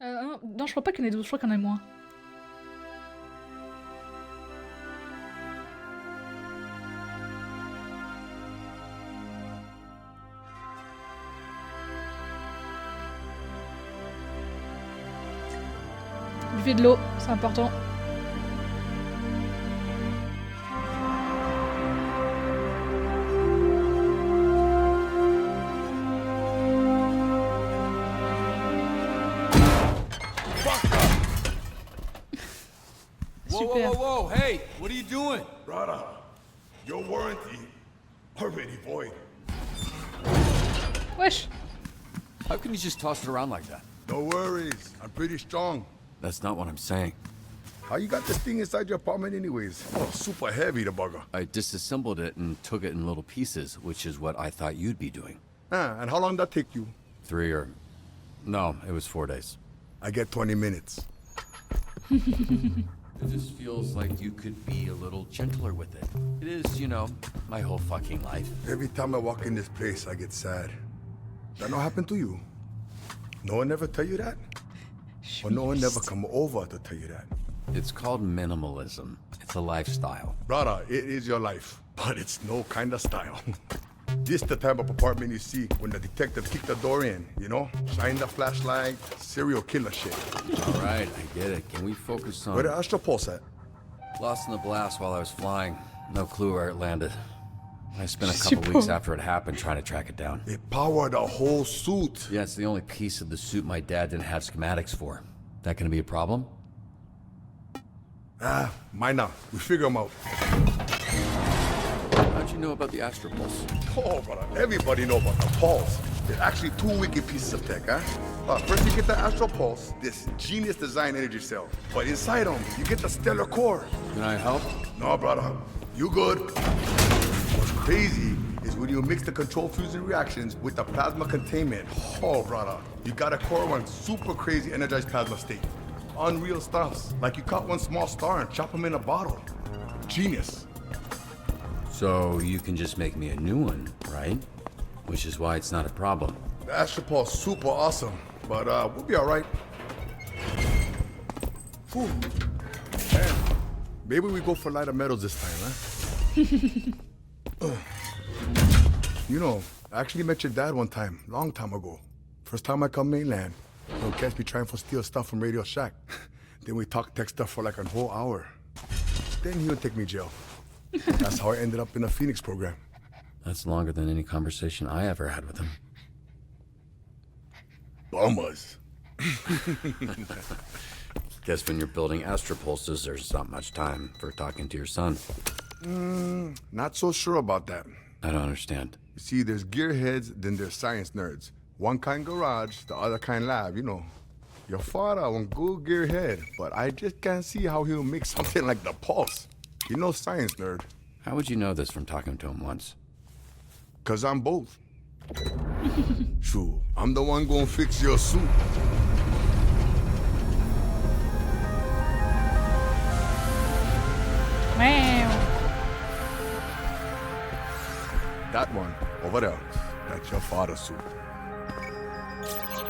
Non, je crois pas qu'il y en ait 12, je crois qu'il y en a moins. Buvez de l'eau, c'est important. Whoa, Super. whoa, whoa, whoa, hey, what are you doing? Brother, your warranty already void. Wesh. How can you just toss it around like that? No worries, I'm pretty strong. That's not what I'm saying. How you got this thing inside your apartment anyways? Oh, super heavy, the bugger. I disassembled it and took it in little pieces, which is what I thought you'd be doing. And how long that take you? 3 or... No, it was 4 days. I get 20 minutes. It just feels like you could be a little gentler with it. It is, you know, my whole fucking life. Every time I walk in this place, I get sad. That not happen to you? No one ever tell you that? Or no one never come over to tell you that? It's called minimalism. It's a lifestyle. Brother, it is your life, but it's no kind of style. This the type of apartment you see when the detective kick the door in, you know? Shine the flashlight, serial killer shit. All right, I get it. Can we focus on... Where the Astro Pulse at? Lost in the blast while I was flying. No clue where it landed. I spent a couple weeks after it happened trying to track it down. It powered the whole suit. Yeah, it's the only piece of the suit my dad didn't have schematics for. That gonna be a problem? Mine not. We figure them out. How'd you know about the Astropulse? Oh, brother, everybody know about the Pulse. There's actually 2 wicked pieces of tech, huh? First, you get the Astro Pulse, this genius design energy cell. But inside them, you get the stellar core. Can I help? No, brother, you good. What's crazy is when you mix the control fusion reactions with the plasma containment. Oh, brother, you got a core one super crazy energized plasma state. Unreal stuffs, like you caught one small star and chop them in a bottle. Genius. So you can just make me a new one, right? Which is why it's not a problem. The Astro Pulse super awesome, but we'll be all right. Whew. Man, maybe we go for lighter metals this time, huh? You know, I actually met your dad one time, long time ago. First time I come mainland. He'll catch me trying to steal stuff from Radio Shack. Then we talk tech stuff for like a whole hour. Then he would take me jail. That's how I ended up in a Phoenix program. That's longer than any conversation I ever had with him. Bummers. Guess when you're building Astropulses, there's not much time for talking to your son. Not so sure about that. I don't understand. You see, there's gearheads, then there's science nerds. One kind garage, the other kind lab, you know. Your father one good gearhead, but I just can't see how he'll make something like the Pulse. He knows science nerd. How would you know this from talking to him once? 'Cause I'm both. Sure, I'm the one gonna fix your suit. Wow. That one, over there, that's your father's suit.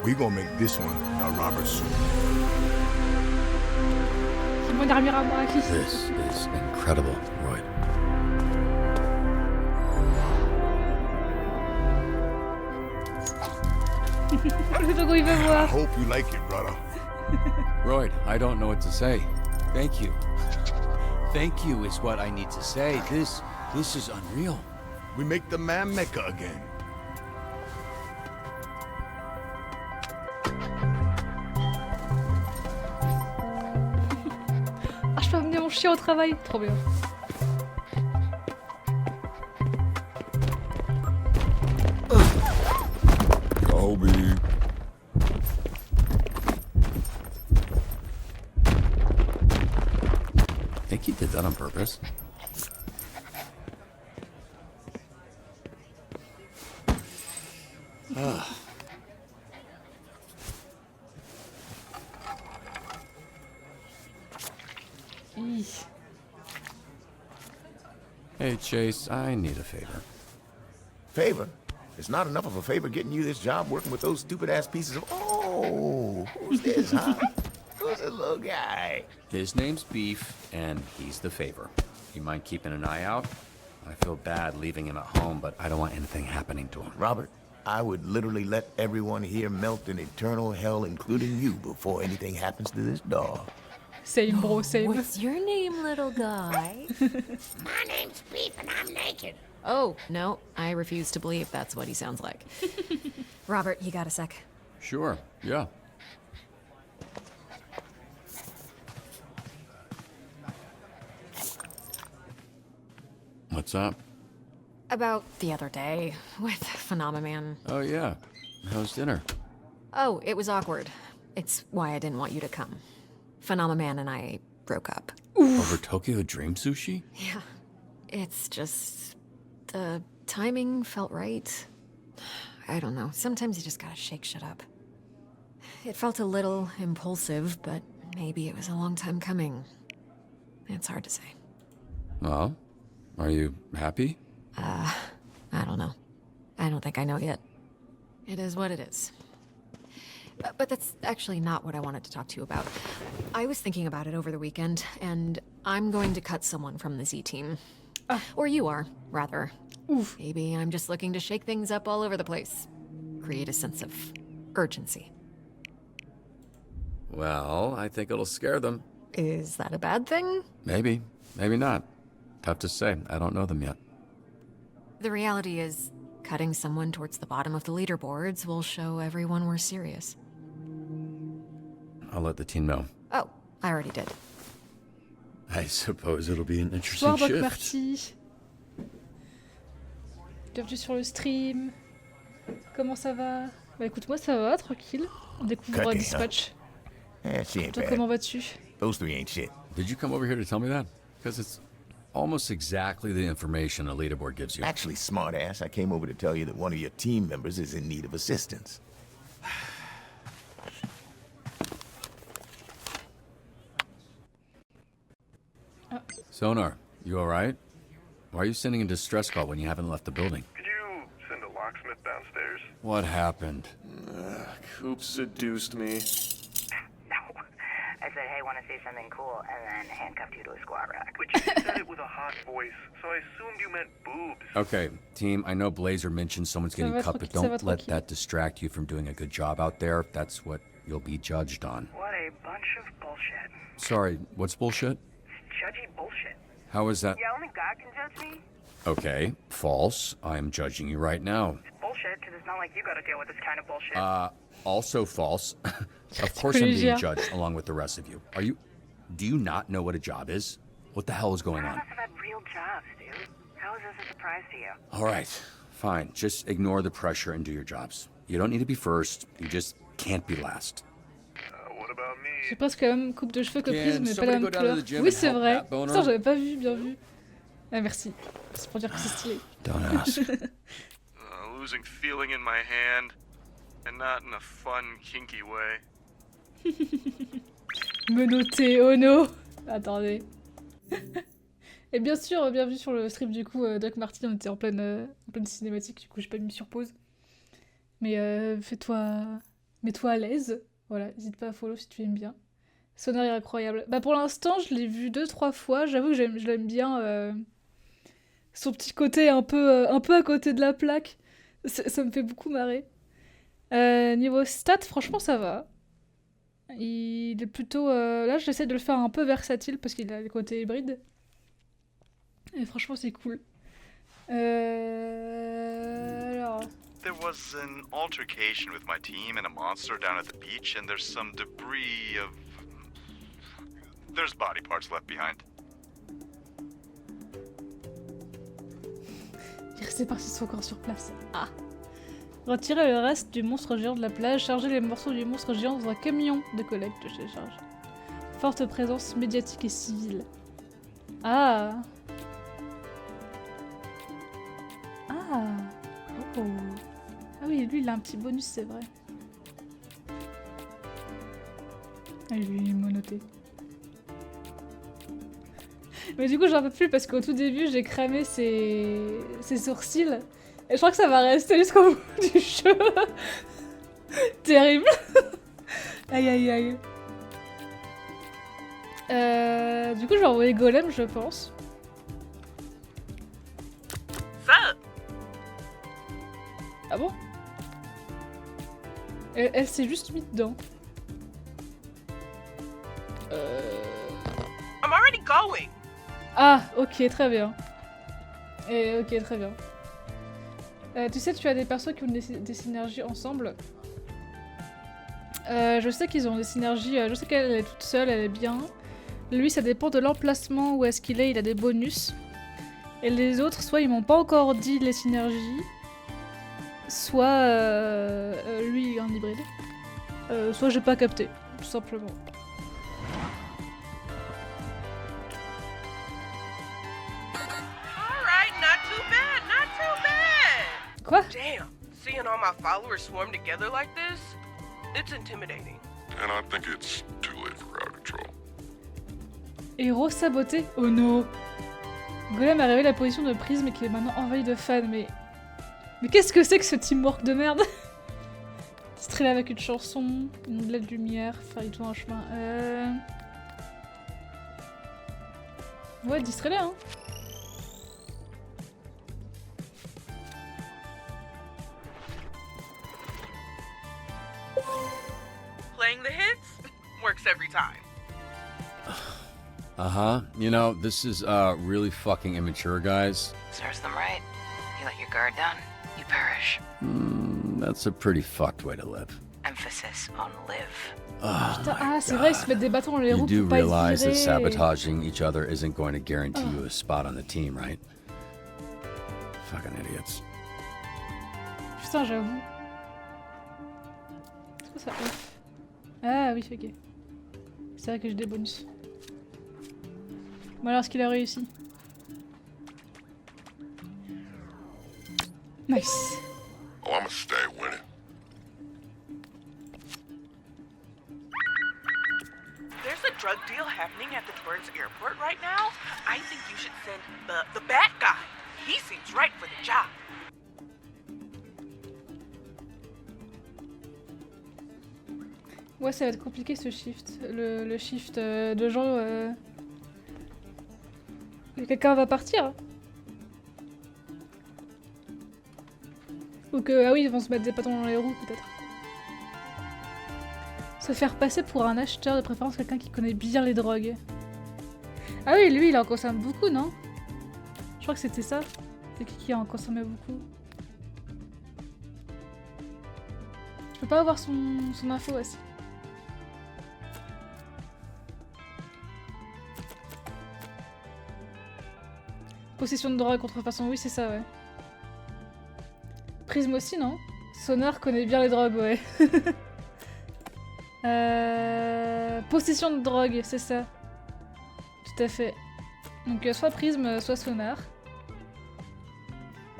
We gonna make this one the Robert suit. C'est mon armure à moi. This is incredible, Roy. Le Togo, il veut I voir. hope you like it, brother. Roy, I don't know what to say. Thank you. Thank you is what I need to say. This is unreal. We make the man Mecca again. Ah, je peux amener mon chien au travail. Trop bien. Kobe. Think he did that on purpose? Hi. Hey, Chase, I need a favor. Favor? It's not enough of a favor getting you this job working with those stupid-ass pieces of... Oh, Oh, who's this, huh? Who's the little guy? His name's Beef, and he's the favor. You mind keeping an eye out? I feel bad leaving him at home, but I don't want anything happening to him. Robert, I would literally let everyone here melt in eternal hell, including you, before anything happens to this dog. Same, bro, same. What's your name, little guy? My name's Beef, and I'm naked. Oh, no, I refuse to believe that's what he sounds like. Robert, you got a sec? Sure, yeah. What's up? About the other day with Phenomenon. Oh, yeah. How's dinner? Oh, it was awkward. It's why I didn't want you to come. Phenomenon and I broke up. Over Tokyo Dream Sushi? Yeah, it's just... the timing felt right. I don't know, sometimes you just gotta shake shit up. It felt a little impulsive, but maybe it was a long time coming. It's hard to say. Well, are you happy? I don't know. I don't think I know yet. It is what it is. But that's actually not what I wanted to talk to you about. I was thinking about it over the weekend, and I'm going to cut someone from the Z team. Or you are, rather. Oof. Maybe I'm just looking to shake things up all over the place. Create a sense of urgency. Well, I think it'll scare them. Is that a bad thing? Maybe, maybe not. Tough to say. I don't know them yet. The reality is, cutting someone towards the bottom of the leaderboards will show everyone we're serious. I'll let the team know. Oh, I already did. I suppose it'll be an interesting Bonsoir, Doc shift. Marty. Bienvenue sur le stream. Comment ça va? Bah écoute, moi ça va, tranquille. On découvre Cutting, Dispatch. Eh, she ain't Toi, bad. comment vas-tu? Those three ain't shit. Did you come over here to tell me that? Because it's almost exactly the information a leaderboard gives you. Actually, smartass, I came over to tell you that one of your team members is in need of assistance. Sonar, you alright? Why are you sending a distress call when you haven't left the building? Could you send a locksmith downstairs? What happened? Coop seduced me. No. I said, hey, want to say something cool, and then handcuffed you to a squat rack. But you said it with a hot voice, so I assumed you meant boobs. Okay, team, I know Blazer mentioned someone's getting va cut, but tranquille, ça va don't let tranquille. that distract you from doing a good job out there. That's what you'll be judged on. What a bunch of bullshit. Sorry, what's bullshit? Judgy bullshit. How is that? Yeah, only God can judge me. Okay, false. I'm judging you right now. It's bullshit, because it's not like you got to deal with this kind of bullshit. Also false. Of course I'm being Collegia. judged along with the rest of you. Do you not know what a job is? What the hell is going None of on? us have had real jobs, dude. How is this a surprise to you? All right, fine. Just ignore the pressure and do your jobs. You don't need to be first. You just can't be last. What about me? J'ai presque la même coupe de cheveux que Can Prise, mais pas la somebody même go down to couleur. the gym Oui, and c'est help vrai. that boner? Putain, j'avais pas vu, bien vu. Ah, merci. C'est pour dire que c'est stylé. Don't ask. Losing feeling in my hand, and not in a fun, kinky way. Menotté, oh no. Attendez. Et bien sûr, bienvenue sur le stream du coup, Doc Marty, on était en pleine cinématique, du coup j'ai pas mis sur pause. Mais mets-toi à l'aise, voilà, n'hésite pas à follow si tu aimes bien. Sonar est incroyable. Bah pour l'instant, je l'ai vu 2-3 fois, j'avoue que je l'aime bien. Son petit côté un peu à côté de la plaque, ça me fait beaucoup marrer. Niveau stats, franchement ça va. Il est plutôt... Là, j'essaie de le faire un peu versatile parce qu'il a le côté hybride. Et franchement, c'est cool. Alors... There was an altercation with my team and a monster down at the beach, and there's some debris of... There's body parts left behind. Il restait parti sont encore sur place. Ah. Retirer le reste du monstre géant de la plage, charger les morceaux du monstre géant dans un camion de collecte de charge. Forte présence médiatique et civile. Ah. Ah. Oh. Ah oui, lui il a un petit bonus, c'est vrai. Ah, lui il est monoté. Mais du coup j'en peux plus parce qu'au tout début j'ai cramé ses sourcils. Et je crois que ça va rester jusqu'au bout du jeu. Terrible. Aïe aïe aïe. Du coup, je vais envoyer Golem, je pense. Sup? Ah bon? Elle s'est juste mise dedans. I'm already going. Ah, ok, très bien. Ok, très bien. Tu sais, tu as des persos qui ont des synergies ensemble. Je sais qu'ils ont des synergies. Je sais qu'elle est toute seule, elle est bien. Lui, ça dépend de l'emplacement où est-ce qu'il est, il a des bonus. Et les autres, soit ils m'ont pas encore dit les synergies, soit lui, il est en hybride. Soit j'ai pas capté, tout simplement. Alright, not too bad, not too bad. Quoi? Damn, seeing all my followers swarm together like this, it's intimidating. And I think it's too late for crowd control. Héros saboté? Oh no! Golem a révélé la position de Prisme qui est maintenant envahi de fans, mais... Mais qu'est-ce que c'est que ce teamwork de merde? Distraire avec une chanson, une de la lumière, faire tout un chemin... Ouais, distraire hein! Playing the hits works every time. Uh-huh. You know, this is really fucking immature, guys. Serves them right. You let your guard down, you perish. That's a pretty fucked way to live. Emphasis on live. Oh, Putain, ah, c'est vrai, ils se mettent des bâtons dans les you roues do pour pas être realize that virés. sabotaging each other isn't going to guarantee you a spot on the team, right? Fucking idiots. Putain, j'avoue. C'est quoi ça? Ouf. Ah oui, ok. C'est vrai que j'ai des bonus. Bon alors, est-ce qu'il a réussi? Nice. Oh, I'ma stay winning. There's a drug deal happening at the Torrance airport right now. I think you should send the bad guy. He seems right for the job. Ouais, ça va être compliqué ce shift. Le shift de gens... Quelqu'un va partir. Ou que... Ah oui, ils vont se mettre des bâtons dans les roues, peut-être. Se faire passer pour un acheteur, de préférence quelqu'un qui connaît bien les drogues. Ah oui, lui, il en consomme beaucoup, non? Je crois que c'était ça. C'est qui en consommait beaucoup. Je peux pas avoir son info aussi. Possession de drogue, contrefaçon, oui c'est ça, ouais. Prisme aussi, non? Sonar connaît bien les drogues, ouais. Possession de drogue, c'est ça. Tout à fait. Donc soit Prisme, soit Sonar.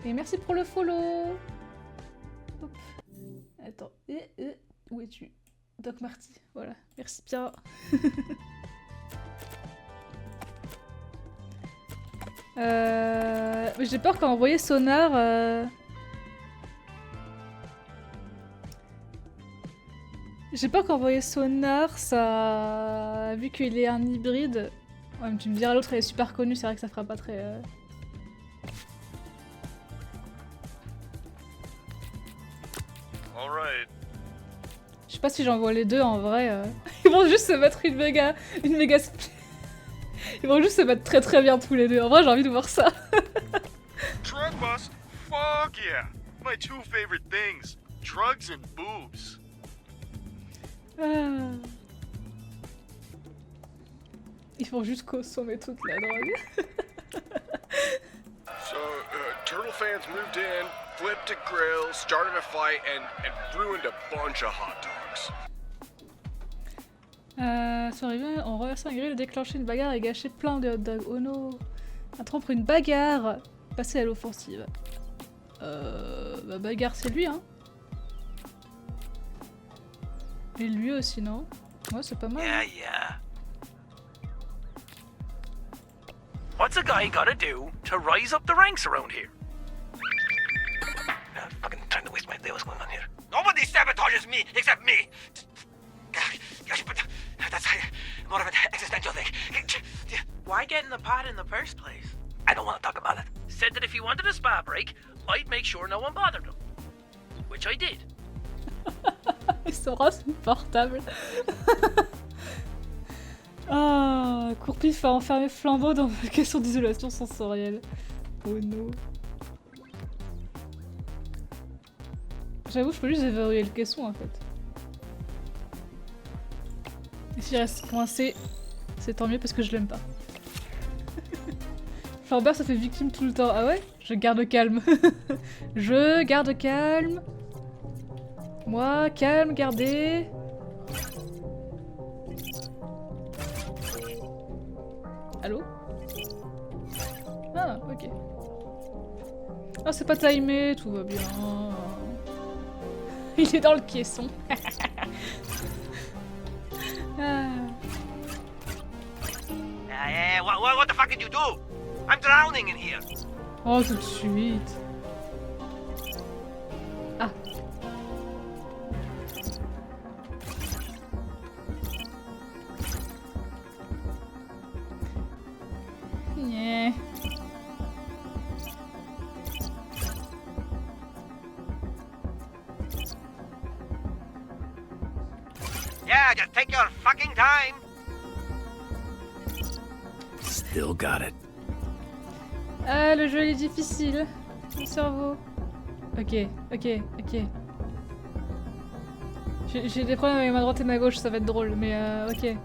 Et merci pour le follow. Hop. Attends. Où es-tu? Doc Marty, voilà. Merci bien. J'ai peur qu'en envoyer Sonar... J'ai peur qu'envoyer Sonar, ça... Vu qu'il est un hybride... Ouais, mais tu me diras, l'autre elle est super connue, c'est vrai que ça fera pas très... Alright. Je sais pas si j'envoie les deux en vrai. Ils vont juste se mettre une méga split. Ils vont juste se mettre très très bien tous les deux. En vrai, j'ai envie de voir ça. Drug bust? Fuck yeah. My two favorite things. Drugs and boobs. Ah. Ils vont juste consommer toute la drogue. So, Turtle fans moved in, flipped a grill, started a fight, and ruined a bunch of hot dogs. Sont arrivés en renversant un grill, déclencher une bagarre et gâcher plein de hot dogs. Oh no! Interrompre une bagarre, passer à l'offensive. Bah bagarre c'est lui hein. Et lui aussi non? Ouais c'est pas mal. Yeah, yeah. What's a guy gotta do to rise up the ranks around here? Fucking trying to waste my day. What's going on here? Nobody sabotages me except me. That's more of an existential thing. Why get in the pot in the first place? I don't want to talk about it. Said that if he wanted a spa break, I'd make sure no one bothered him. Which I did. Ils sont insupportables. Ah, Courpif a enfermé Flambeau dans une question d'isolation sensorielle. Oh no. J'avoue, je peux juste verrouiller le caisson en fait. Et s'il reste coincé, c'est tant mieux parce que je l'aime pas. Flambert ça fait victime tout le temps. Ah ouais? Je garde calme. Je garde calme. Moi, calme, gardez. Allô? Ah, ok. Ah, c'est pas timé, tout va bien. Il est dans le caisson. Ah. Hey, what the fuck did you do? I'm drowning in here. Oh, tout de suite. Ah. Yeah. Yeah, just take your fucking time. Still got it. Ah, le jeu il est difficile. Mon cerveau. Ok. J'ai des problèmes avec ma droite et ma gauche, ça va être drôle, mais ok.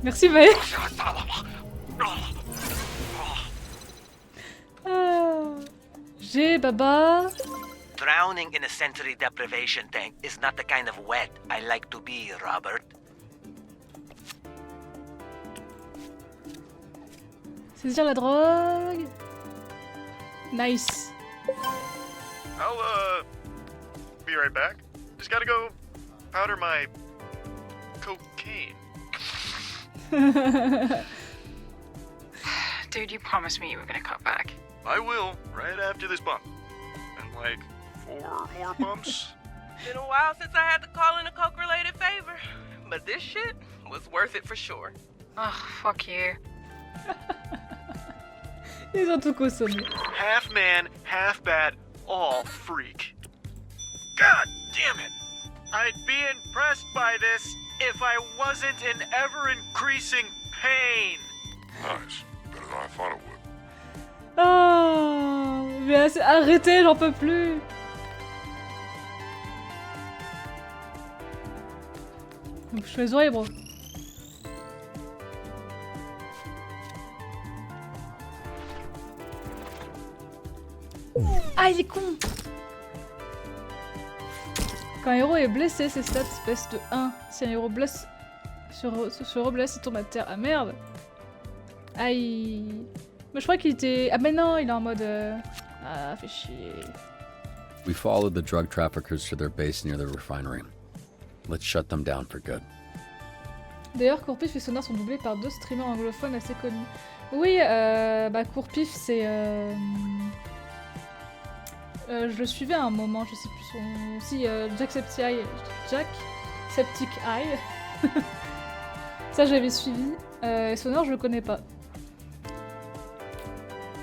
Merci Maë. J'ai Baba. Drowning in a sensory deprivation tank is not the kind of wet I like to be, Robert. Saisir la drogue. Nice. I'll, be right back. Just gotta go powder my cocaine. Dude, you promised me you were gonna cut back. I will, right after this bump. And like 4 more bumps. Been a while since I had to call in a coke-related favor. But this shit was worth it for sure. Ugh, fuck you. Ils ont tout consommé. Half man, half bat, all freak. God damn it! I'd be impressed by this if I wasn't in ever-increasing pain. Nice. Better than I thought it would. Oh, mais arrêtez, j'en peux plus. Donc je fais les oreilles, bro. Ah, il est con. Quand un héros est blessé, ses stats baissent de 1. Si un héros blesse, se reblesse, il tombe à terre. Ah merde. Aïe. Mais je crois qu'il était... Ah mais non, il est en mode... Ah, fait chier. We followed the drug traffickers to their base near the refinery. Let's shut them down for good. D'ailleurs, Courpif et Sonar sont doublés par 2 streamers anglophones assez connus. Oui, bah Courpif, c'est... je le suivais à un moment, je sais plus son... Si, Jack Septic Eye. Ça, j'avais suivi. Et Sonar, je le connais pas.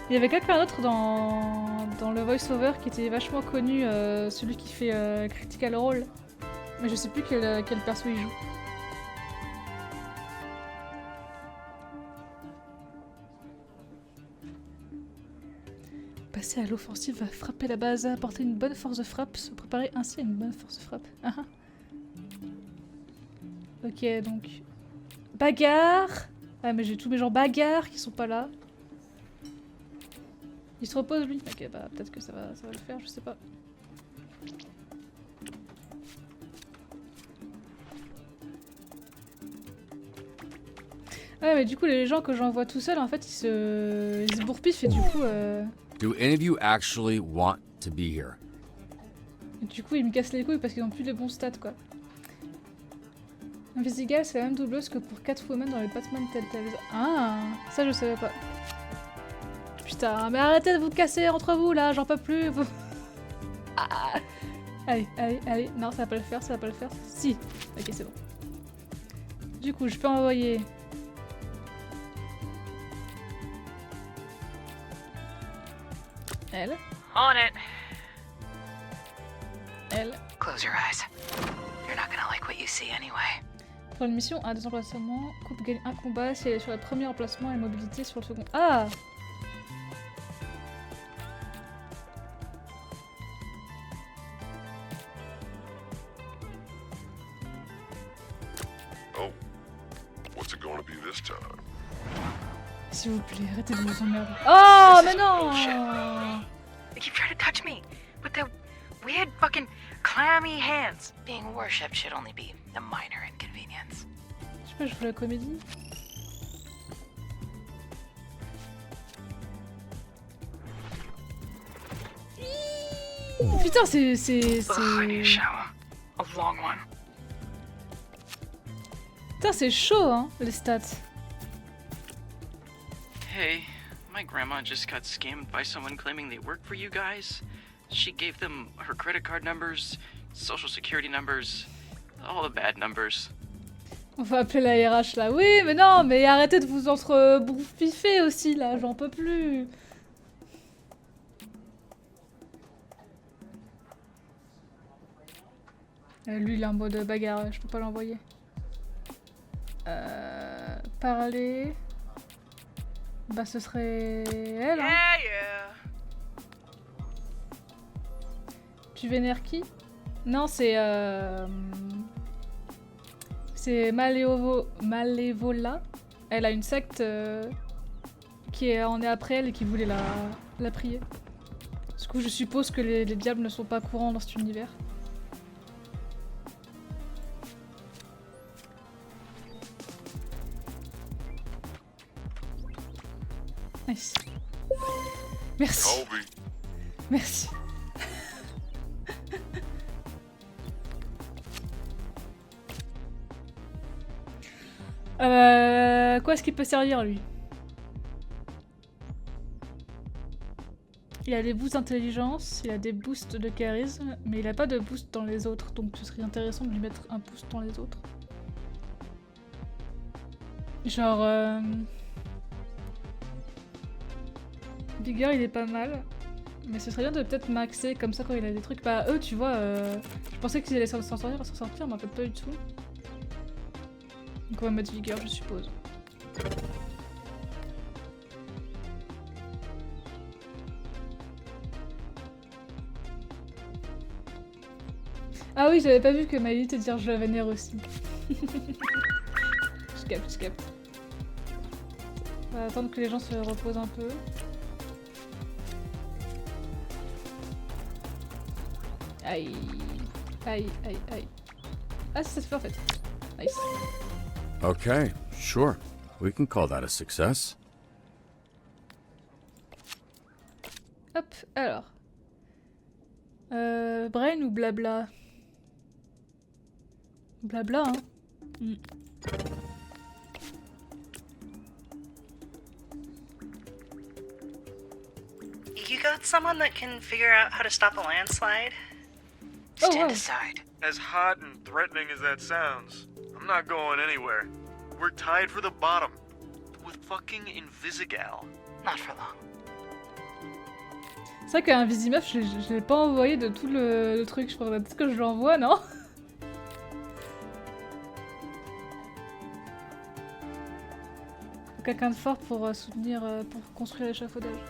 Il y avait quelqu'un d'autre dans le voice-over qui était vachement connu, celui qui fait Critical Role. Mais je sais plus quel perso il joue. Passer à l'offensive va frapper la base, apporter une bonne force de frappe, se préparer ainsi à une bonne force de frappe. Ok, donc... Bagarre. Ah mais j'ai tous mes gens bagarre qui sont pas là. Il se repose lui. Ok, bah peut-être que ça va le faire, je sais pas. Ouais, mais du coup, les gens que j'envoie tout seul, en fait, ils se bourpiffent et du coup... Do any of you actually want to be here? Du coup, ils me cassent les couilles parce qu'ils ont plus les bons stats, quoi. Invisigal, c'est la même doubleuse que pour Catwoman dans les Batman Telltales. Ah, ça je savais pas. Putain, mais arrêtez de vous casser entre vous là, j'en peux plus. Ah. Allez, allez, allez. Non, ça va pas le faire, ça va pas le faire. Si. Ok, c'est bon. Du coup, je peux envoyer... Elle. On it. Elle. Close your eyes. You're not gonna like what you see anyway. Pour une mission, un des emplacements, coupe gagne un combat si elle est sur le premier emplacement et mobilité sur le second. Ah! Oh, what's it gonna be this time? S'il vous plaît, arrêtez de vous emmerder. Oh, mais non! They keep trying to touch me with their weird fucking clammy hands. Being worshipped should only be a minor inconvenience. Je sais pas, je fais la comédie. Putain, c'est... Ugh, I need a shower. A long one. Putain, c'est chaud, hein, les stats. Hey, my grandma just got scammed by someone claiming they work for you guys. She gave them her credit card numbers, social security numbers, all the bad numbers. On va appeler la RH là. Oui, mais non, mais arrêtez de vous entre-bouffer aussi là, j'en peux plus. Lui, il est en mode bagarre, je peux pas l'envoyer. Parler... Bah ce serait elle, hein. Yeah. Tu vénères qui? Non, c'est Malévola. Elle a une secte qui en est après elle et qui voulait la prier. Du coup, je suppose que les diables ne sont pas courants dans cet univers. Nice. Merci. Colby. Merci. Quoi est-ce qu'il peut servir lui? Il a des boosts d'intelligence, il a des boosts de charisme, mais il a pas de boost dans les autres, donc ce serait intéressant de lui mettre un boost dans les autres. Genre... Vigor il est pas mal, mais ce serait bien de peut-être maxer comme ça quand il a des trucs. Bah eux tu vois, je pensais qu'ils allaient s'en sortir, mais en fait pas du tout. Donc on va mettre Vigor je suppose. Ah oui, j'avais pas vu que Maïli te dire je la vénère aussi. Je capte. On va attendre que les gens se reposent un peu. Aïe. Ah, ça se fait en fait. Nice. Okay, sure. We can call that a success. Hop, alors. Brain ou blabla? Blabla, hein. You got someone that can figure out how to stop a landslide? Stand aside. As hot and threatening as that sounds, I'm not going anywhere. We're tied for the bottom. With fucking Invisigal. Not for long. C'est vrai qu'un Visimeuf, je l'ai pas envoyé de tout le truc. Je pourrais peut-être que je l'envoie, non? Faut quelqu'un de fort pour soutenir, pour construire l'échafaudage.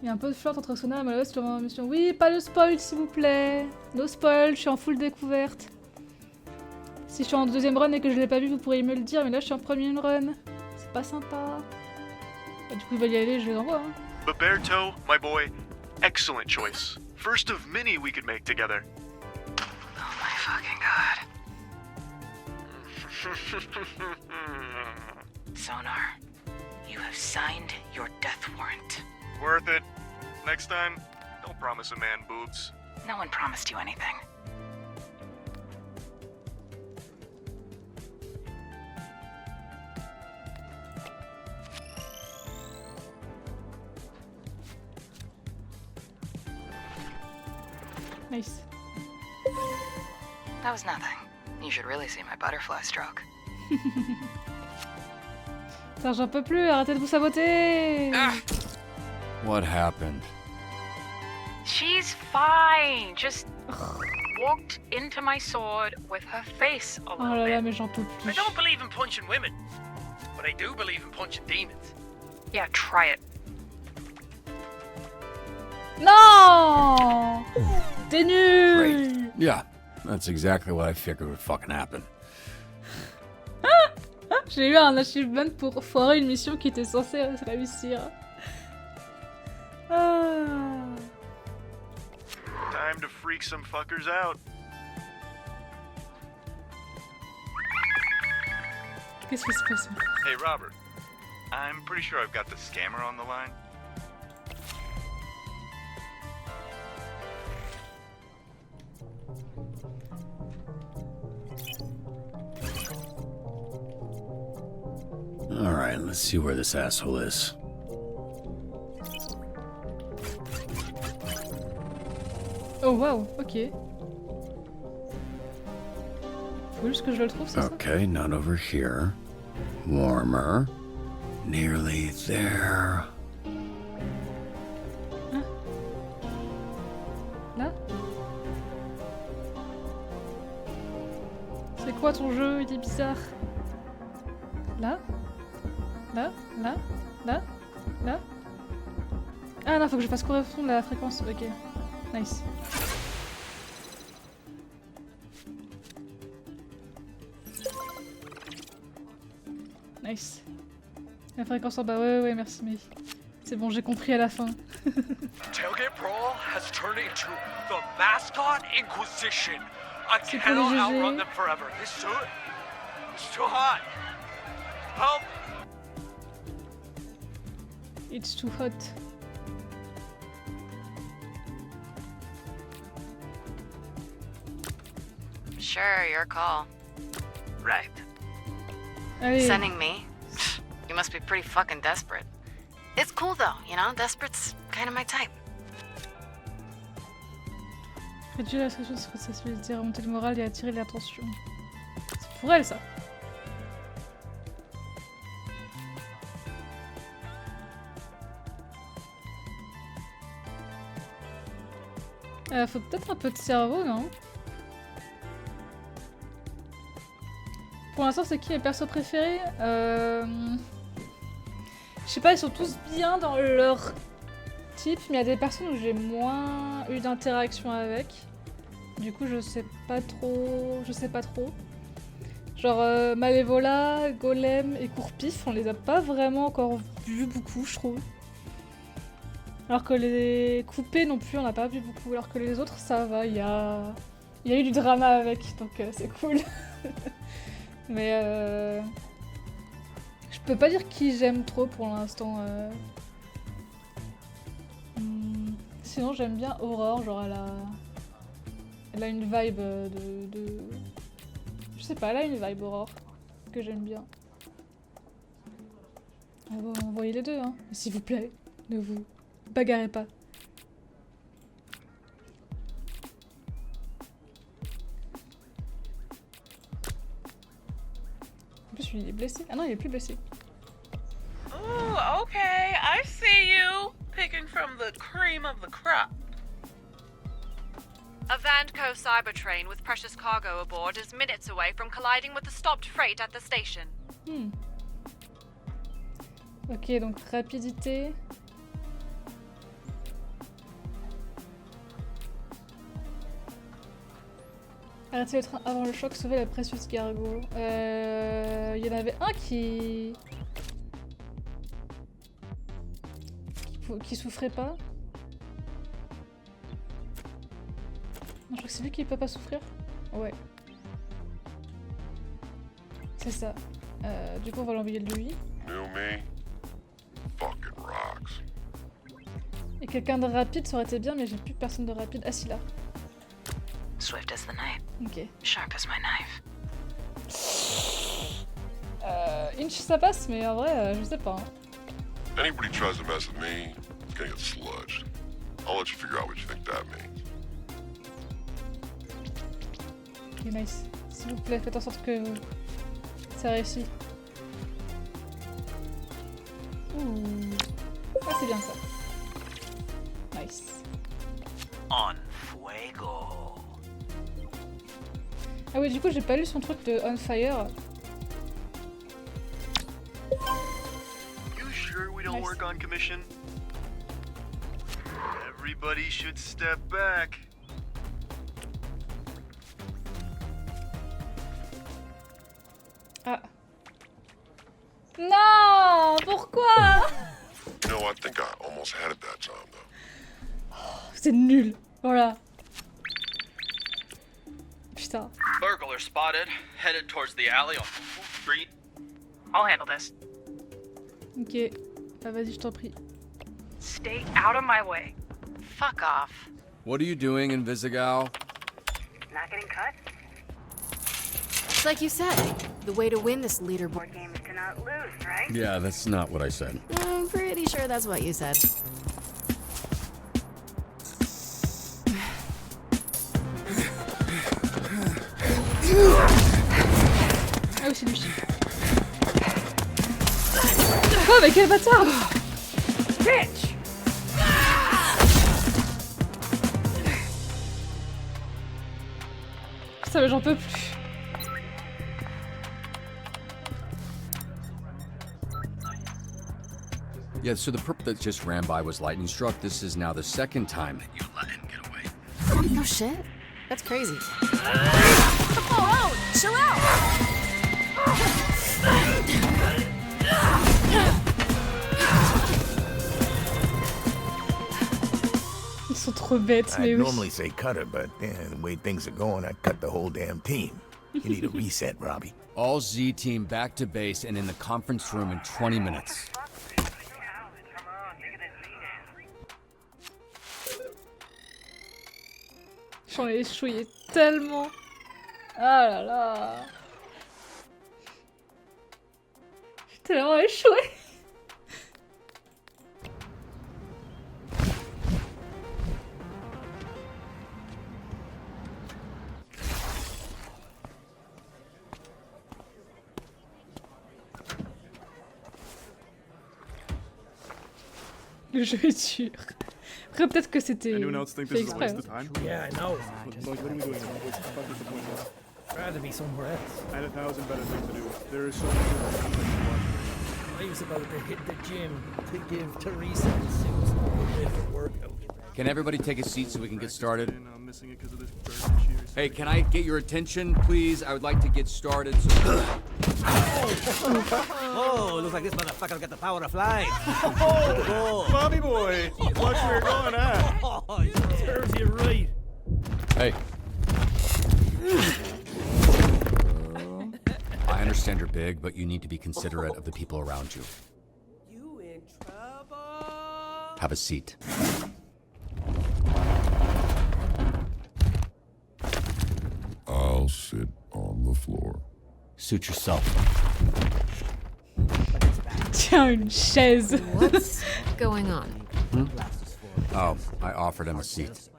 Il y a un peu de flirt entre Sona et Malheureuse sur ma mission. Oui, pas de spoil s'il vous plaît. No spoil, je suis en full découverte. Si je suis en deuxième run et que je l'ai pas vu, vous pourriez me le dire, mais là je suis en première run. C'est pas sympa. Bah, du coup, il va y aller, je les envoie. Hein. Baberto, my boy, excellent choice. First of many we could make together. Oh my fucking god. Sonar, you have signed your death warrant. Worth it. Next time, don't promise a man boobs. No one promised you anything. Nice. That was nothing. You should really see my butterfly stroke. Putain, j'en peux plus, arrêtez de vous saboter! What happened? She's fine. Just walked into my sword with her face a Oh little là là, bit. mais j'en peux I plus. don't believe in punching women, but I do believe in punching demons. Yeah, try it. Non! T'es nul! Yeah, that's exactly what I figured would fucking happen. J'ai eu un achievement pour foirer une mission qui était censée réussir. Ah. Time to freak some fuckers out. Qu'est-ce qui se passe? Hey, Robert. I'm pretty sure I've got the scammer on the line. Alright, let's see where this asshole is. Oh wow, ok. Faut juste que je le trouve, c'est ça? Okay, not over here. Warmer. Nearly there. Là? C'est quoi ton jeu? Il est bizarre. Là? Là? Là? Là? Là? Ah non, faut que je fasse correspondre la fréquence. Ok. Nice. Nice. La fréquence en bas, ouais, merci, mais... C'est bon, j'ai compris à la fin. Tailgate Brawl has turned into the mascot Inquisition. I C'est pour cannot les outrun GG. them forever. This suit is too hot. Help! It's too hot. Sure, your call. Right. Allez. Sending me? You must be pretty fucking desperate. It's cool though, you know? Desperate's kind of my type. Réduire la pression, c'est faciliter, remonter le moral et attirer l'attention. C'est pour elle, ça. Faut peut-être un peu de cerveau, non? Pour l'instant, c'est qui mes persos préférés? Je sais pas, ils sont tous bien dans leur type, mais il y a des personnes où j'ai moins eu d'interaction avec. Du coup, je sais pas trop. Genre Malévola, Golem et Courpif, on les a pas vraiment encore vus beaucoup, je trouve. Alors que les coupés non plus, on n'a pas vu beaucoup. Alors que les autres, ça va, il y a eu du drama avec, donc c'est cool. Mais je peux pas dire qui j'aime trop pour l'instant. Sinon, j'aime bien Aurore, genre elle a une vibe de... Je sais pas, elle a une vibe Aurore que j'aime bien. Envoyez les deux, hein. S'il vous plaît, ne vous bagarrez pas. En plus, il est blessé. Ah non, il est plus blessé. Ooh, okay, I see you. Picking from the cream of the crop. A Vanco cyber train with precious cargo aboard is minutes away from colliding with the stopped freight at the station. Ok, donc rapidité. Arrêtez le train avant le choc, sauver la précieuse cargo. Il y en avait un qui souffrait pas. Non, je crois que c'est lui qui peut pas souffrir. Ouais. C'est ça. Du coup, on va l'envoyer de lui. New me? Fucking rocks. Et quelqu'un de rapide, ça aurait été bien, mais j'ai plus personne de rapide. Ah si, là. swift as the night. Ok. Sharp as my knife. Inch ça passe, mais en vrai, je sais pas. Hein. Anybody tries to mess with me, it's gonna get sludged. I'll let you figure out what you think that means. Ok, nice. S'il vous plaît, faites en sorte que ça réussit. Ouh. Ah, c'est bien ça. Nice. On fuego. Ah oui, du coup, j'ai pas lu son truc de On Fire. You sure we don't work on commission? Everybody should step back. Ah. Non, pourquoi? You know, I think I almost had it that time, though. C'est nul. Voilà. Putain. Burglar spotted, headed towards the alley on Street. I'll handle this. Ok. Bah vas-y, je t'en prie. Stay out of my way. Fuck off. What are you doing in Visigal? Not getting cut? It's like you said, the way to win this leaderboard Game is to not lose, right? Yeah, that's not what I said. I'm pretty sure that's what you said. Ah oui, c'est lui. Oh, mais quel bâtard! Bitch! Putain, mais j'en peux plus. Yeah, so the perp that just ran by was lightning struck. This is now the second time that you let him get away. No shit. That's crazy. Oh, chill out! Ils sont trop bêtes, mais I'd oui. normally say cut her, but the way things are going, I'd cut the whole damn team. You need a reset, Robbie. All Z team back to base and in the conference room in 20 minutes. J'en ai échoué tellement. Ah là là. J'ai tellement échoué. Le jeu est dur. Après, peut-être que c'était fait exprès. Hein. Yeah, I know. What are we doing? I'd rather be somewhere else. I had 1,000 better things to do. There is so many I was about to hit the gym to give Teresa a six workout. Can everybody take a seat so we can get started? Hey, can I get your attention, please? I would like to get started. Oh, looks like this motherfucker's got the power of flight. Oh, Bobby boy, watch where you're going, huh? Oh, serves you right. Hey. I understand you're big, but you need to be considerate of the people around you. You in trouble? Have a seat. I'll sit on the floor. Suit yourself. Tiens, une chaise. What's going on? Hmm? Oh, I offered him a seat.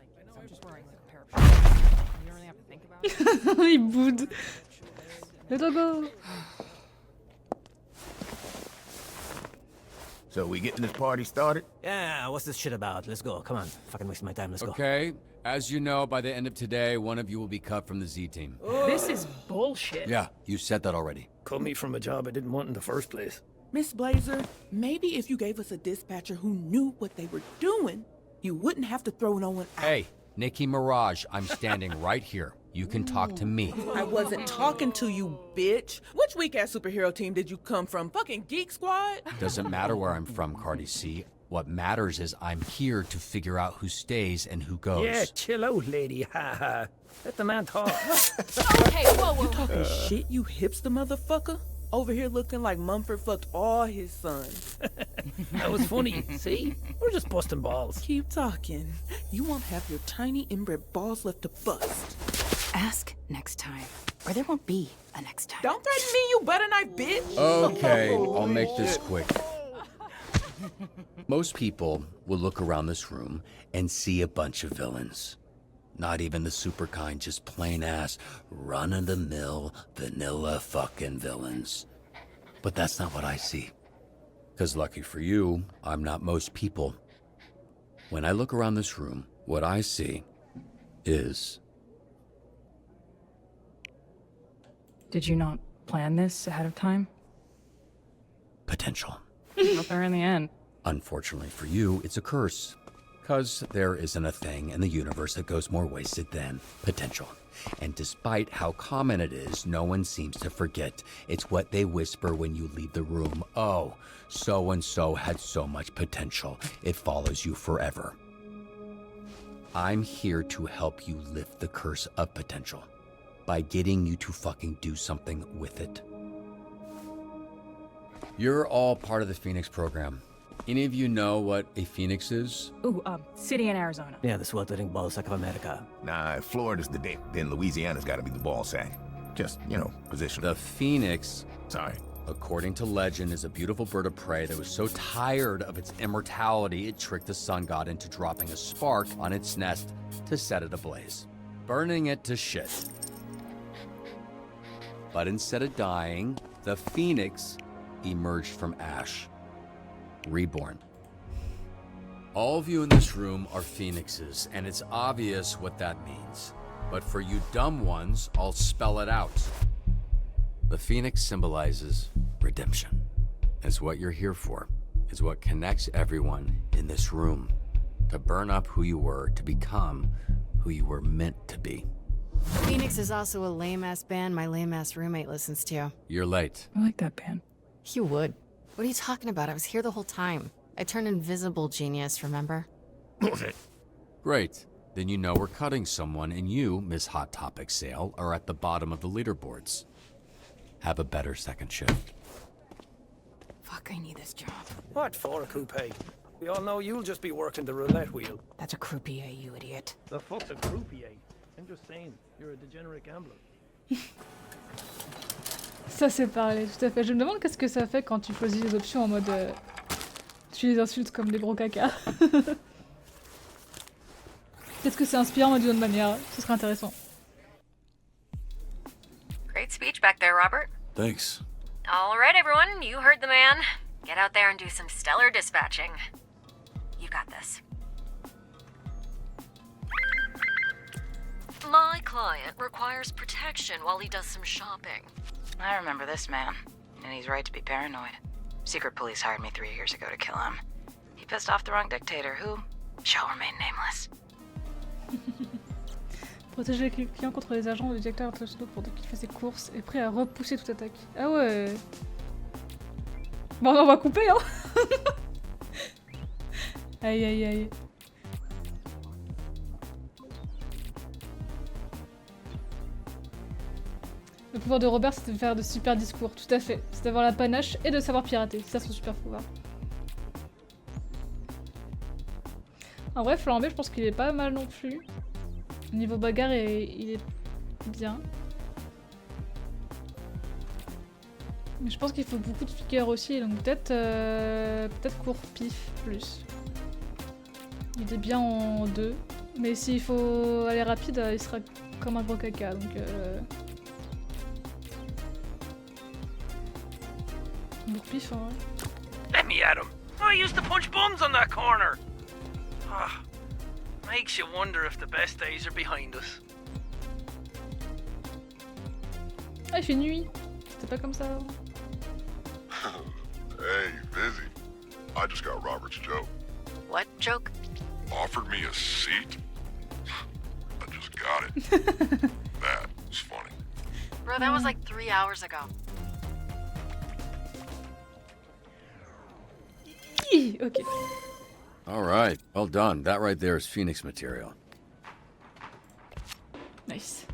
Il boude. Le dogo. So we getting this party started? Yeah, what's this shit about? Let's go. Come on. Fucking wasting my time. Let's go. Okay. As you know, by the end of today, one of you will be cut from the Z team. This is bullshit. Yeah, you said that already. Cut me from a job I didn't want in the first place. Miss Blazer, maybe if you gave us a dispatcher who knew what they were doing, you wouldn't have to throw no one out. Hey, Nikki Mirage, I'm standing right here. You can talk to me. I wasn't talking to you, bitch. Which weak-ass superhero team did you come from? Fucking Geek Squad? Doesn't matter where I'm from, Cardi C. What matters is I'm here to figure out who stays and who goes. Yeah, chill out, lady. Ha ha. Let the man talk. Okay, whoa. You talking shit, you hipster motherfucker? Over here looking like Mumford fucked all his sons. That was funny. See? We're just busting balls. Keep talking. You won't have your tiny inbred balls left to bust. Ask next time, or there won't be a next time. Don't threaten me, you butter knife bitch! Okay, I'll make this quick. Most people will look around this room and see a bunch of villains. Not even the super kind, just plain ass, run-of-the-mill, vanilla fucking villains. But that's not what I see. 'Cause lucky for you, I'm not most people. When I look around this room, what I see is... Did you not plan this ahead of time? potential. Not there in the end. Unfortunately for you, it's a curse. 'Cause there isn't a thing in the universe that goes more wasted than potential. And despite how common it is, no one seems to forget. It's what they whisper when you leave the room. Oh, so-and-so had so much potential. It follows you forever. I'm here to help you lift the curse of potential by getting you to fucking do something with it. You're all part of the Phoenix program. Any of you know what a Phoenix is? Ooh, city in Arizona. Yeah, the sweltering ball sack of America. Nah, if Florida's the dick, then Louisiana's gotta be the ball sack. Just, position. The Phoenix, sorry, according to legend, is a beautiful bird of prey that was so tired of its immortality, it tricked the sun god into dropping a spark on its nest to set it ablaze, burning it to shit. But instead of dying, the Phoenix emerged from ash, reborn. All of you in this room are Phoenixes, and it's obvious what that means. But for you dumb ones, I'll spell it out. The Phoenix symbolizes redemption. It's what you're here for. It's what connects everyone in this room. To burn up who you were, to become who you were meant to be. Phoenix is also a lame-ass band my lame-ass roommate listens to. You're late. I like that band. You would. What are you talking about? I was here the whole time. I turned invisible, genius, remember? Great. Then you know we're cutting someone, and you, Miss Hot Topic Sale, are at the bottom of the leaderboards. Have a better second shift. Fuck, I need this job. What for, Coupe? We all know you'll just be working the roulette wheel. That's a croupier, you idiot. The fuck's a croupier? I'm just saying, you're a degenerate gambler. Ça c'est pareil, tout à fait. Je me demande qu'est-ce que ça fait quand tu choisis les options en mode... tu les insultes comme des gros caca. Qu'est-ce que c'est inspirant d'une autre manière? Ce serait intéressant. Great speech back there, Robert. Thanks. All right, everyone, you heard the man. Get out there and do some stellar dispatching. You got this. My client requires protection while he does some shopping. I remember this man, and he's right to be paranoid. Secret police hired me 3 years ago to kill him. He pissed off the wrong dictator, who shall remain nameless. Protéger les clients contre les agents du directeur international pour qu'il fait ses courses et prêt à repousser toute attaque. Ah ouais. Bon, on va couper, hein. Aïe aïe aïe. Le pouvoir de Robert, c'est de faire de super discours, tout à fait. C'est d'avoir la panache et de savoir pirater. C'est ça son super pouvoir. En vrai, Flambé, je pense qu'il est pas mal non plus. Au niveau bagarre, il est bien. Mais je pense qu'il faut beaucoup de figures aussi, donc peut-être court pif plus. Il est bien en 2. Mais s'il faut aller rapide, il sera comme un gros caca, donc... Pif, hein. Let me at him. I used to punch bums on that corner. Ah, makes you wonder if the best days are behind us. Ah, il fait nuit. C'était pas comme ça. Hey, busy. I just got Robert's joke. What joke? Offered me a seat? I just got it. That was funny. Bro, that was like 3 hours ago. Okay. All right, well done. That right there is Phoenix material. Nice.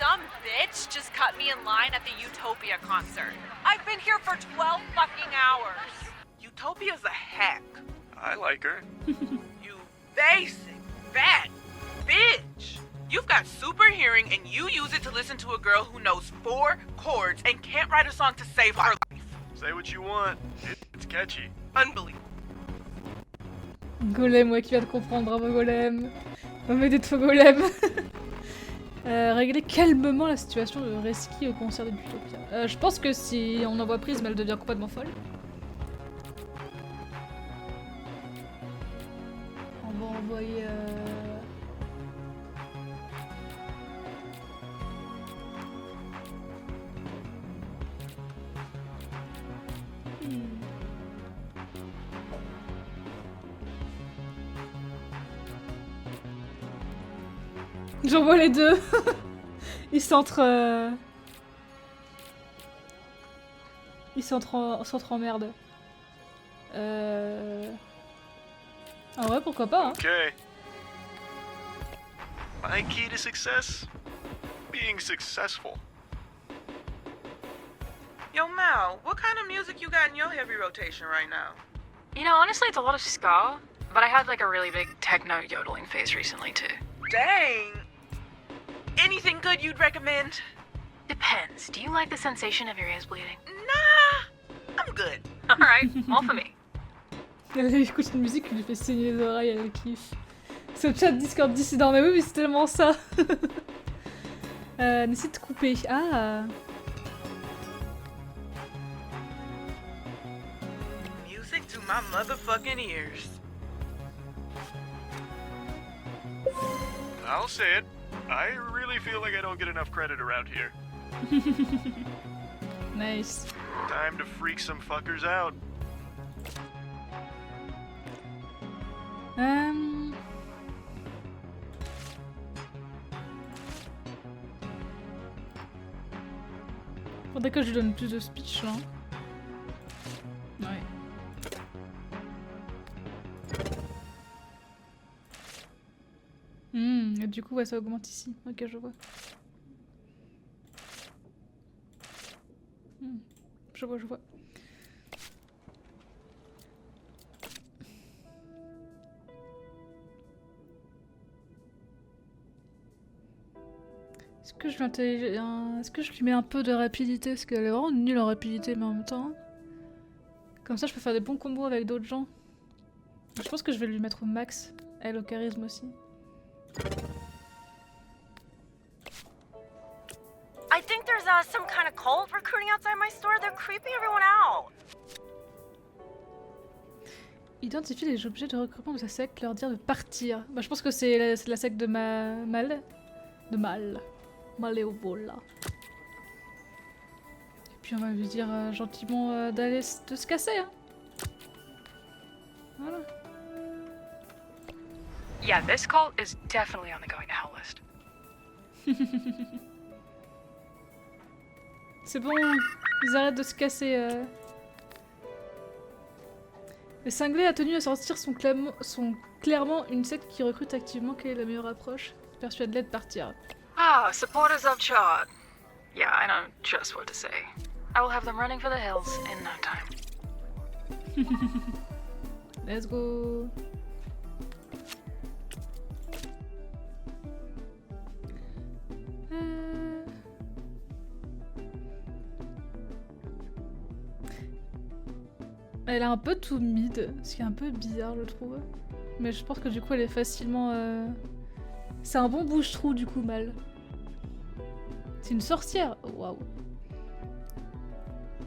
Some bitch just cut me in line at the Utopia concert. I've been here for 12 fucking hours. Utopia's a hack. I like her. You basic, fat, bitch. You've got super hearing and you use it to listen to a girl who knows 4 chords and can't write a song to save her life. Say what you want. It's catchy. Unbelievable. Golem, ouais, qui vient de comprendre, bravo Golem. On met des faux Golem. Régler calmement la situation de Reski au concert de Utopia. Je pense que si on envoie Prism, elle devient complètement folle. On va envoyer... J'envoie les deux. Ils s'entre... Ils s'entre-emmerdent. Ah ouais, pourquoi pas, hein. Okay. My key to success? Being successful. Yo, Mal, what kind of music you got in your heavy rotation right now? You know, honestly, it's a lot of ska, but I had like a really big techno yodeling phase recently too. Dang. Anything good you'd recommend? Depends. Do you like the sensation of your ears bleeding? Nah, I'm good. Alright, all for me. Elle écoute une musique qui lui fait saigner les oreilles, elle kiffe. C'est le chat Discord dissident, mais oui, mais c'est tellement ça. N'essaie de couper. Ah. Music to my motherfucking ears. I'll say it. I really feel like I don't get enough credit around here. Nice. Time to freak some fuckers out. Faudrait que je lui donne plus de speech là. Ouais. Et du coup, ouais, ça augmente ici. Ok, je vois. Je vois. Est-ce que je lui mets un peu de rapidité? Parce qu'elle est vraiment nulle en rapidité, mais en même temps... Comme ça, je peux faire des bons combos avec d'autres gens. Je pense que je vais lui mettre au max. Elle au charisme aussi. I think there's some kind of cult recruiting outside my store. They're creeping everyone out. Identifie les objets de recrutement de sa secte, leur dire de partir. Bah, je pense que c'est la secte de Mal. Maléobola. Et puis on va lui dire gentiment de se casser. Hein. Voilà. Yeah, this cult is definitely on the going to hell list. C'est bon, ils arrêtent de se casser. Les cinglés à tenue à sortir sont clairement une secte qui recrute activement. Quelle est la meilleure approche? Persuade-les de partir. Ah, supporters of Chad. Yeah, I know just what to say. I will have them running for the hills in no time. Let's go. Elle est un peu too mid, ce qui est un peu bizarre je trouve. Mais je pense que du coup elle est facilement... C'est un bon bouche-trou du coup, Mal. C'est une sorcière. Waouh.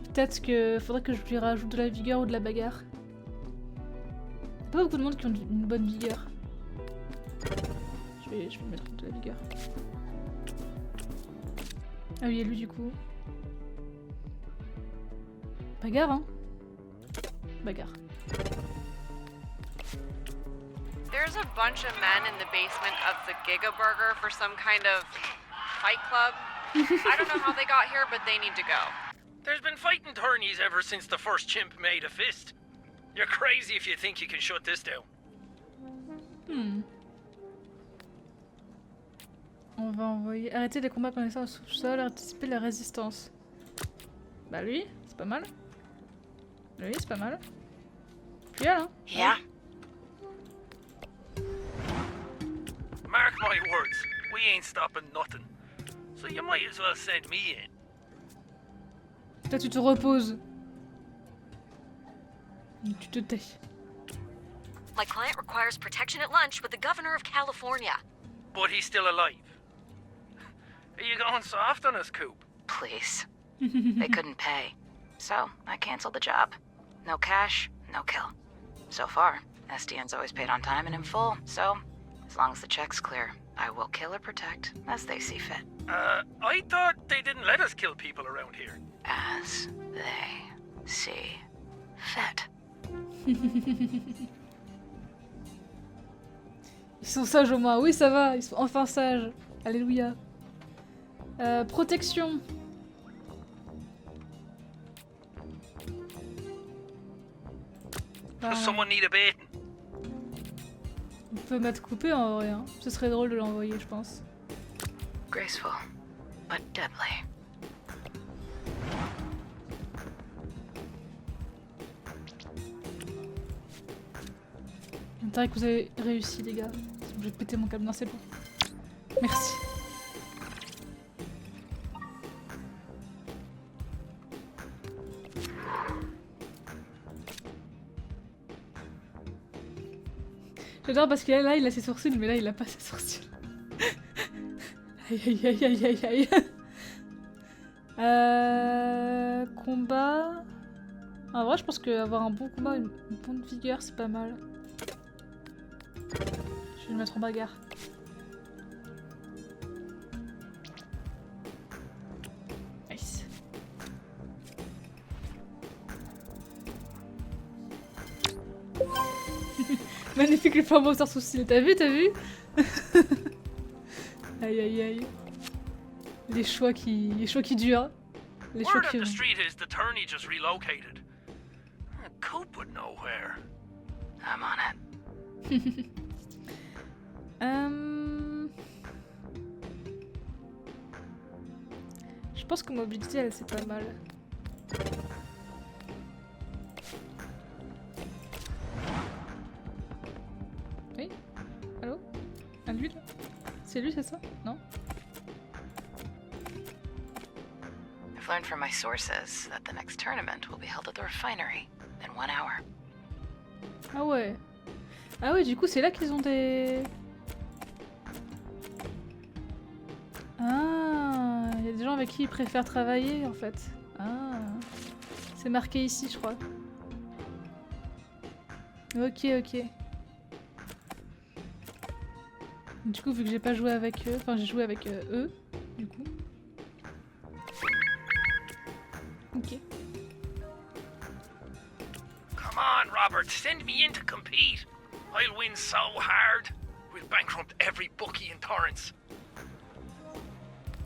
Peut-être que faudrait que je lui rajoute de la vigueur ou de la bagarre. Il y a pas beaucoup de monde qui ont une bonne vigueur. Je vais lui mettre de la vigueur. Ah oui, et lui du coup. Bagarre, hein. Bagarre. There's a bunch of men in the basement of the Giga Burger for some kind of fight club. I don't know how they got here, but they need to go. There's been fighting tourneys ever since the first chimp made a fist. You're crazy if you think you can shut this down. On va envoyer... Arrêter les combats clandestins au sous-sol, anticiper la résistance. Bah lui, c'est pas mal. Lui, c'est pas mal. Puis elle, hein. Yeah. Mark my words, we ain't stopping nothing. So you might as well send me in. Là, tu te reposes. Tu te tais. My client requires protection at lunch with the governor of California. But he's still alive. Are you going soft on us, Coop? Please. They couldn't pay. So, I canceled the job. No cash, no kill. So far, SDN's always paid on time and in full, so as long as the check's clear, I will kill or protect as they see fit. I thought they didn't let us kill people around here. As they see fit. Ils sont sages au moins. Oui, ça va, ils sont enfin sages. Alléluia. Protection. Does someone need a baiting? On peut mettre coupé en vrai. Hein. Ce serait drôle de l'envoyer, je pense. Graceful, but deadly. Intérêt que vous avez réussi, les gars. Je vais péter mon câble. Non, c'est bon. Merci. J'adore parce que là, il a ses sourcils, mais là, il a pas ses sourcils. Aïe, aïe, aïe, aïe, aïe, aïe. Combat. En vrai, je pense qu'avoir un bon combat, une bonne vigueur, c'est pas mal. Je vais le mettre en bagarre. Nice. Magnifique le flambeau sans souci. T'as vu, Aïe aïe aïe. Les choix qui durent. Les choix Word qui... on the street is the tourney just relocated. Coop would know where. I'm on it. Je pense que mobilité, elle, c'est pas mal. Oui? Allô? À lui, là? C'est lui, c'est ça? Non? I've learned from my sources that the next tournament will be held at the refinery in 1 hour. Ah ouais. Ah ouais, du coup, c'est là qu'ils ont des... Ah, il y a des gens avec qui ils préfèrent travailler, en fait. Ah. C'est marqué ici, je crois. Ok, ok. Du coup, vu que j'ai pas joué avec eux, enfin j'ai joué avec eux, du coup. Ok. Come on, Robert, send me in to compete. I'll win so hard. We'll bankrupt every bookie in Torrance.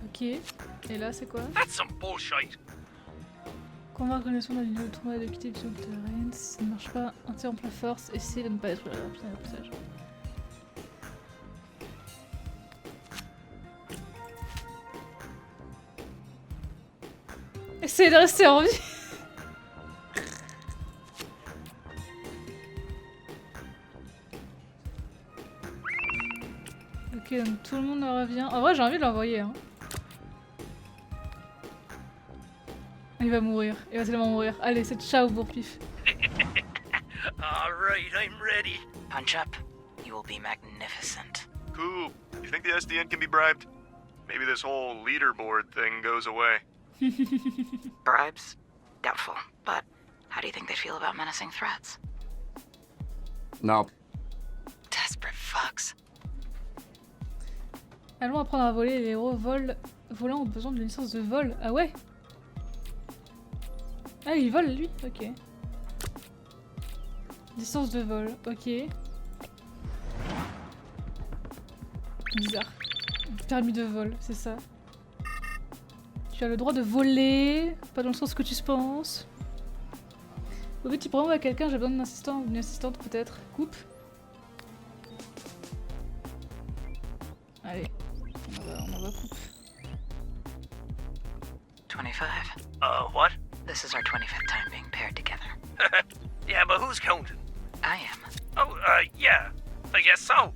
Ok. Et là, c'est quoi? That's some bullshit. Convaincre les sons d'aller au tournoi de quitter le terrain. Si ça ne marche pas, interrompre la force. Essayez de ne pas être rapide à l'apprentissage. Essayez de rester en vie. Ok, donc tout le monde revient. En vrai, j'ai envie de l'envoyer. Hein. Il va mourir. Il va tellement mourir. Allez, c'est ciao pour pif. Alright, I'm ready. Punch up. You will be magnificent. Cool. You think the SDN can be bribed? Maybe this whole leaderboard thing goes away. Bribes? Doubtful. But how do you think they feel about menacing threats? No. Desperate fucks. Allons apprendre à voler. Les héros volants ont besoin d'une licence de vol. Ah ouais? Ah, il vole lui? Ok. Licence de vol, ok. Bizarre. Permis de vol, c'est ça. Tu as le droit de voler, pas dans le sens que tu penses. Au fait, tu prends à quelqu'un, j'ai besoin d'un assistant ou d'une assistante peut-être. Coupe. Allez, on en va coupe. 25. What? This is our 25th time being paired together. Yeah, but who's counting? I am. Oh, yeah. I guess so.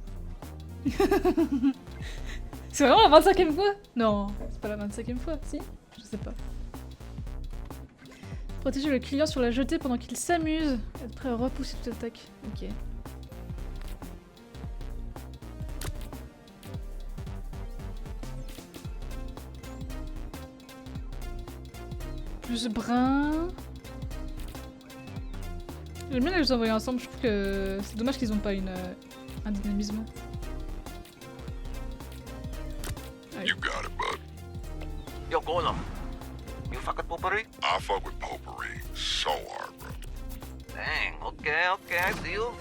C'est vraiment la 25e fois? Non, c'est pas la 25e fois, si? Je sais pas. Protéger le client sur la jetée pendant qu'il s'amuse. Être prêt à repousser toute attaque. Ok. Plus brun. J'aime bien les envoyer ensemble, je trouve que c'est dommage qu'ils ont pas un dynamisme. You got it, bud. Yo, Golem. You fuck with potpourri? I fuck with potpourri so hard, bro. Dang, okay, I see you.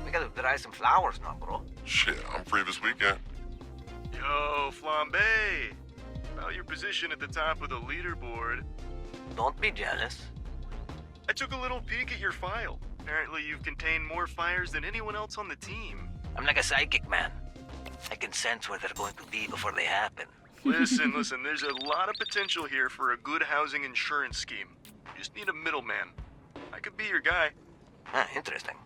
We gotta dry some flowers now, bro. Shit, I'm free this weekend. Yo, Flambe! About your position at the top of the leaderboard. Don't be jealous. I took a little peek at your file. Apparently you've contained more fires than anyone else on the team. I'm like a psychic, man. I can sense where they're going to be before they happen. Listen, there's a lot of potential here for a good housing insurance scheme. You just need a middleman. I could be your guy. Ah, interesting.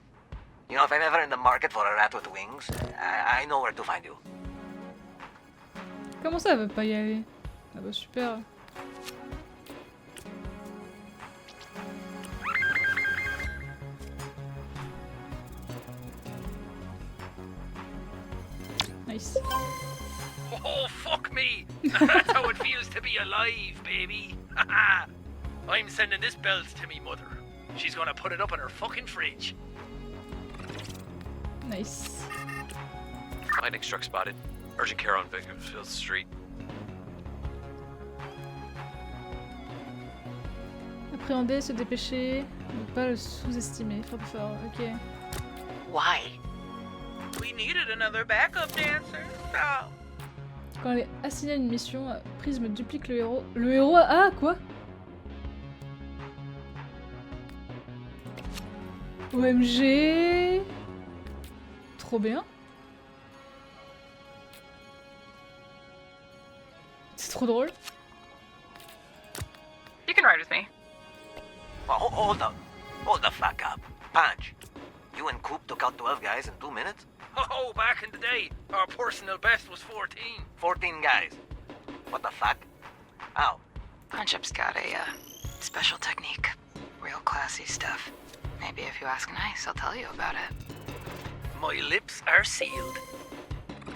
You know, if I'm ever in the market for a rat with wings, I know where to find you. Comment ça, elle veut pas y aller? Ah bah super. Nice. Oh, fuck me! That's how it feels to be alive, baby. I'm sending this belt to me mother. She's gonna put it up in her fucking fridge. Nice. Lightning struck spotted. Urgent care on Bakersfield Street. Appréhender, se dépêcher, ne pas le sous-estimer, frappe fort, ok. Why? We needed another backup dancer. Oh. Quand elle est assignée à une mission, Prisme duplique le héros. Le héros a... Ah, quoi? OMG. Trop bien. C'est trop drôle. You can ride with me. Well, hold up. Hold the fuck up. Punch. You and Coop took out 12 guys in 2 minutes? Oh, back in the day, our personal best was 14. 14 guys. What the fuck? Ow. Punch-Up's got a, special technique. Real classy stuff. Maybe if you ask nice, I'll tell you about it. My lips are sealed.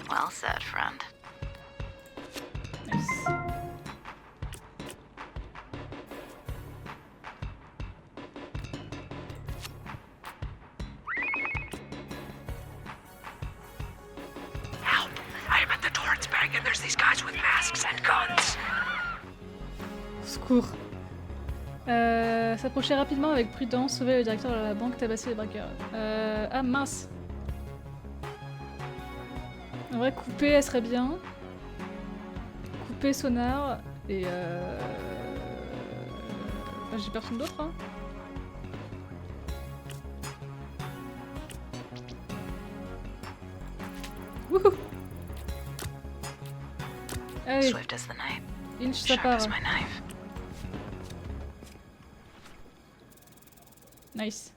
Well said, friend. Nice. Help! I'm at the Torrance Bank and there's these guys with masks and guns. Secours. S'approcher rapidement avec prudence, sauver le directeur de la banque, tabasser les braqueurs. Ah mince. En vrai, couper, elle serait bien. Couper sonar et enfin, j'ai personne d'autre, hein. Wouhou. Allez. Swift as the night. Inch, ça Sharp part. as my knife. Nice.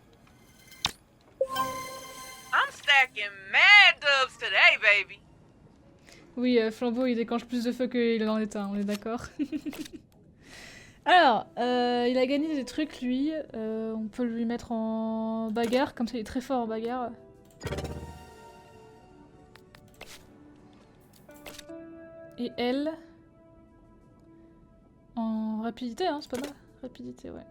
I'm stacking mad dubs today, baby. Oui, Flambeau il déclenche plus de feu qu'il en éteint, on est d'accord. Alors, il a gagné des trucs lui. On peut lui mettre en bagarre, comme ça il est très fort en bagarre. Et elle en rapidité, hein, c'est pas mal. Rapidité, ouais.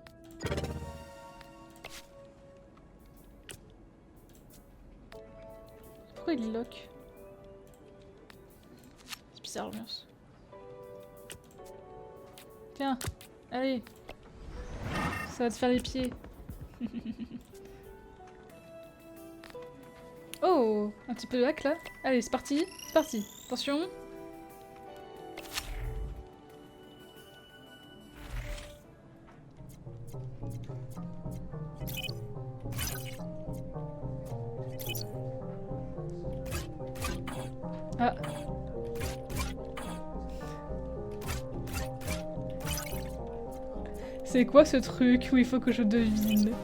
Pourquoi il lock? C'est bizarre l'ambiance. Tiens, allez. Ça va te faire les pieds. Oh, un petit peu de hack là. Allez, c'est parti, c'est parti. Attention. Ah. C'est quoi ce truc où il faut que je devine?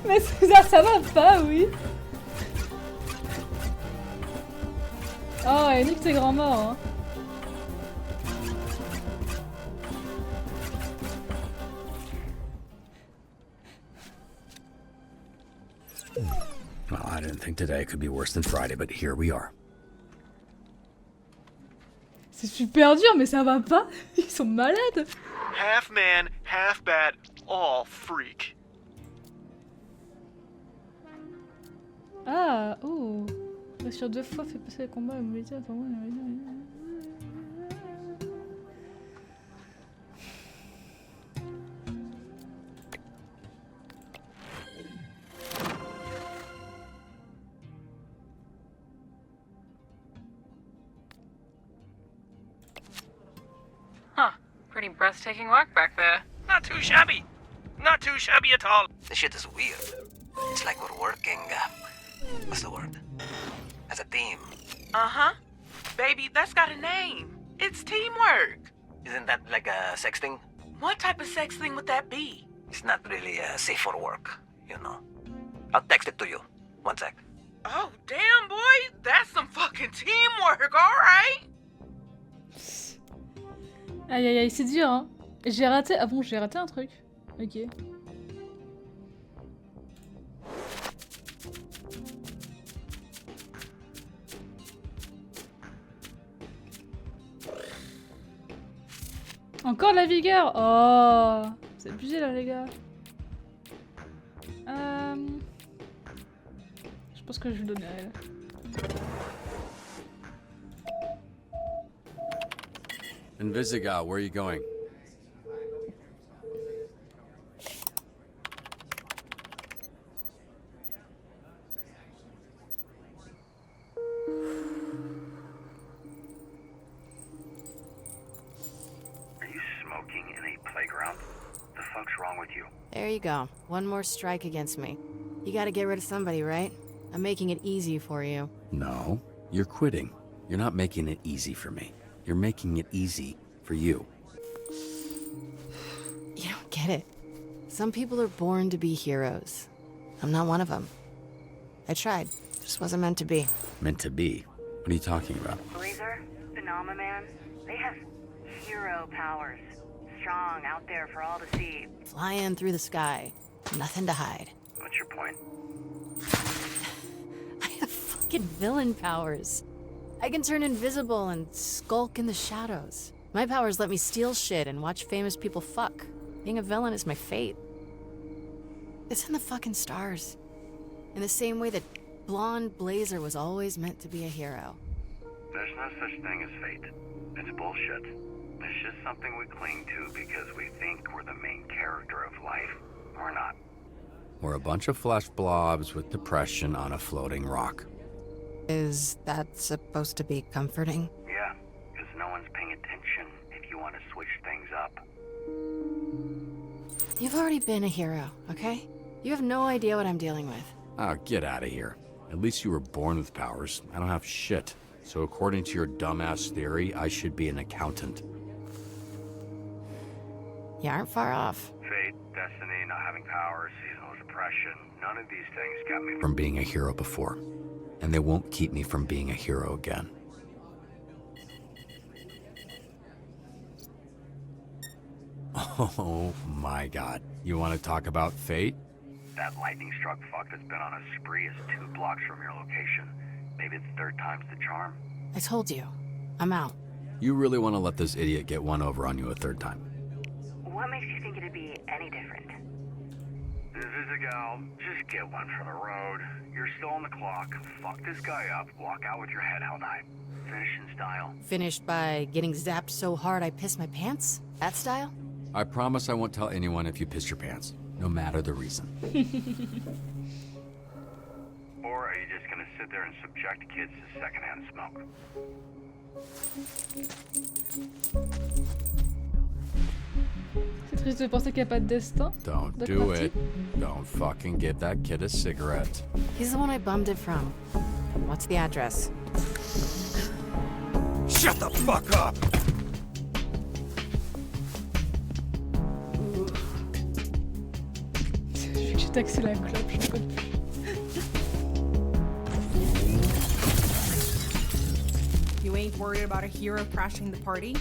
Mais ça va pas, oui. Oh, et nique tes grands morts, hein. Well, I didn't think today could be worse than Friday, but here we are. C'est super dur, mais ça va pas. Ils sont malades. Half man, half bat, all freak. Ah, oh. Sur 2 fois, fait passer le combat à mobilité. Huh. Pretty breathtaking walk back there. Not too shabby. Not too shabby at all. This shit is weird. It's like we're working, what's the word? As a team. Uh-huh. Baby, that's got a name. It's teamwork. Isn't that like a sex thing? What type of sex thing would that be? It's not really safe for work, you know. I'll text it to you. One sec. Oh, damn, boy. That's some fucking teamwork, alright? Aïe aïe aïe, c'est dur, hein. J'ai raté... Ah bon, j'ai raté un truc. Ok. Encore de la vigueur. Oh, c'est abusé là, les gars. Je pense que je vais le donner à elle. Invisiga, where are you going? There you go. One more strike against me. You gotta get rid of somebody, right? I'm making it easy for you. No, you're quitting. You're not making it easy for me. You're making it easy for you. You don't get it. Some people are born to be heroes. I'm not one of them. I tried. Just wasn't meant to be. Meant to be? What are you talking about? Blazer, Phenomena Man, they have hero powers. Strong, out there for all to see. Flying through the sky. Nothing to hide. What's your point? I have fucking villain powers. I can turn invisible and skulk in the shadows. My powers let me steal shit and watch famous people fuck. Being a villain is my fate. It's in the fucking stars. In the same way that blonde Blazer was always meant to be a hero. There's no such thing as fate. It's bullshit. It's just something we cling to because we think we're the main character of life. We're not. We're a bunch of flesh blobs with depression on a floating rock. Is that supposed to be comforting? Yeah, because no one's paying attention if you want to switch things up. You've already been a hero, okay? You have no idea what I'm dealing with. Oh, get out of here. At least you were born with powers. I don't have shit. So according to your dumbass theory, I should be an accountant. You aren't far off. Fate, destiny, not having powers, seasonal depression, none of these things kept me From being a hero before. And they won't keep me from being a hero again. Oh my god. You want to talk about fate? That lightning-struck fuck that's been on a spree is 2 blocks from your location. Maybe it's 3rd time's the charm. I told you. I'm out. You really want to let this idiot get one over on you a 3rd time? What makes you think it'd be any different? This is a gal. Just get one for the road. You're still on the clock. Fuck this guy up. Walk out with your head held high. Finish in style. Finished by getting zapped so hard I pissed my pants? That style? I promise I won't tell anyone if you piss your pants, no matter the reason. Or are you just gonna sit there and subject kids to secondhand smoke? C'est triste de penser qu'il n'y a pas de destin. Don't do it. Don't fucking give that kid a cigarette. He's the one I bummed it from. What's the address? Shut the fuck up! J'ai taxé la clope, j'en peux plus. You ain't worried about a hero crashing the party?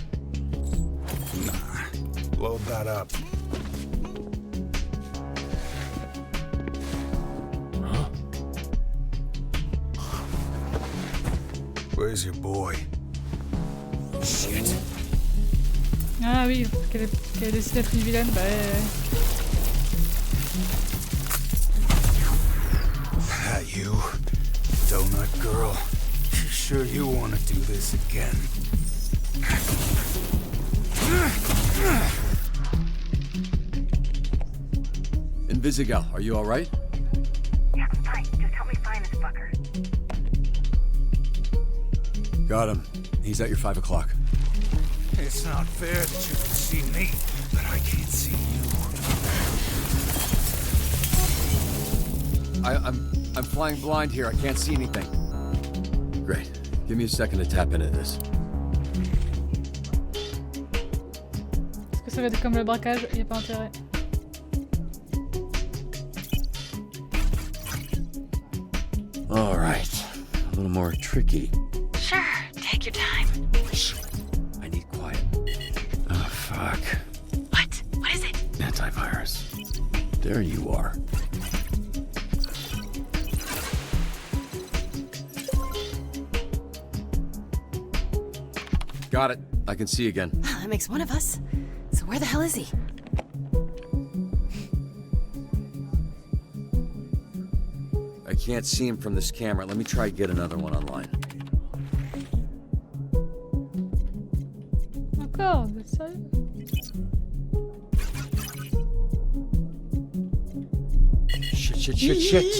Nah. Load that up. Huh? Where's your boy? Shit. Ah oui, qu'elle a décidé d'être une vilaine, bah You, donut girl. Sure you want to do this again? Invisigal, are you alright? Yeah, I'm fine. Just help me find this fucker. Got him. He's at your 5 o'clock. It's not fair that you can see me, but I can't see you. I'm flying blind here. I can't see anything. Great. Give me a second to tap into this. Est-ce que ça va être comme le braquage? Il n'y a pas intérêt. All right. A little more tricky. Sure, take your time. Shh. I need quiet. Oh, fuck. What? What is it? Antivirus. There you are. Got it. I can see again. That makes one of us. So where the hell is he? I can't see him from this camera. Let me try to get another one online. Encore, vous êtes sérieux? Shit.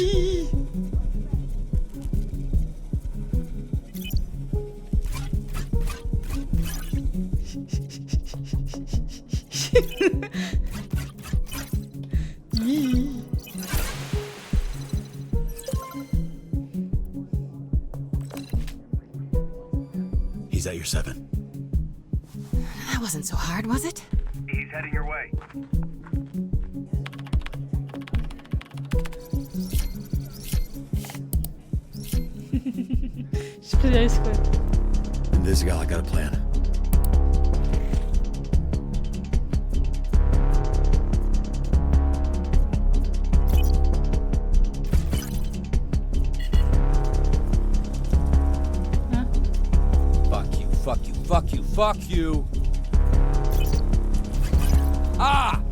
He's at your 7. That wasn't so hard, was it? He's heading your way. J'ai pris des risques, ouais. Invisigal, I got a plan. Fuck you. Ah!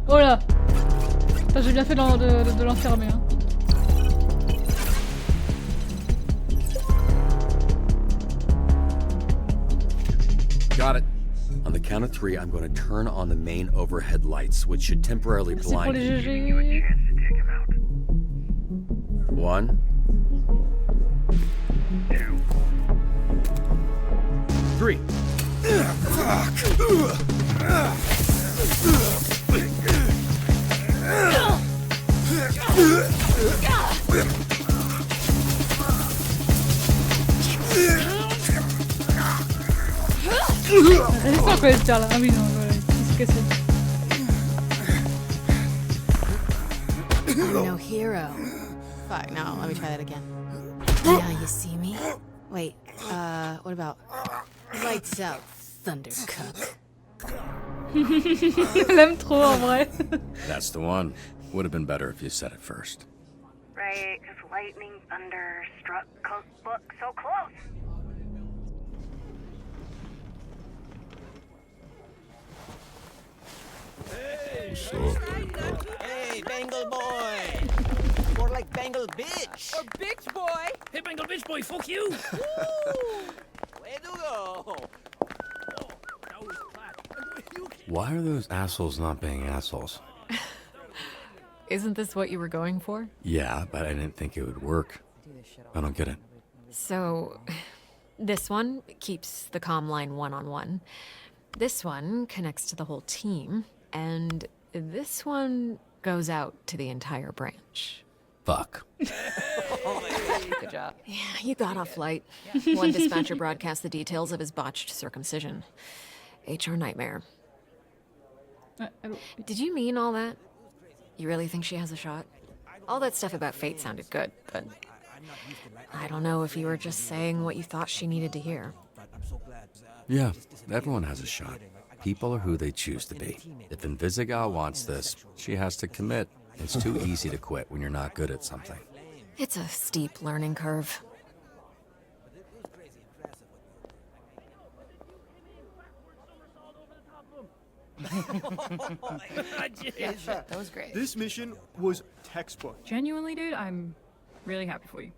Oh là! Enfin, j'ai bien fait de l'enfermer. Hein. Got it. On the count of 3, I'm going to turn on the main overhead lights, which should temporarily blind you. Giving you a chance to take him out. 1, 2, 3. Résistant quoi, j'espère là. Ah oui, non, voilà, il s'est cassé. No hero. Fuck, no, let me try that again. Now you see me? Wait, what about lights out, Thundercook? Elle aime trop en vrai. That's the one. Would have been better if you said it first. Right, because lightning, thunder, struck cookbook so close. Hey, Bengal boy! More like Bengal bitch! Or bitch boy! Hey, Bengal bitch boy, fuck you! Way to go! Why are those assholes not being assholes? Isn't this what you were going for? Yeah, but I didn't think it would work. I don't get it. So, this one keeps the comm line one-on-one. This one connects to the whole team. And this one goes out to the entire branch. Fuck. Good job. Yeah, you got off light. One dispatcher broadcast the details of his botched circumcision. HR nightmare. Did you mean all that? You really think she has a shot? All that stuff about fate sounded good, but I don't know if you were just saying what you thought she needed to hear. Yeah, everyone has a shot. People are who they choose to be. If Invisigal wants this, she has to commit. It's too easy to quit when you're not good at something. It's a steep learning curve. Yeah, that was great. This mission was textbook. Genuinely, dude, I'm really happy for you.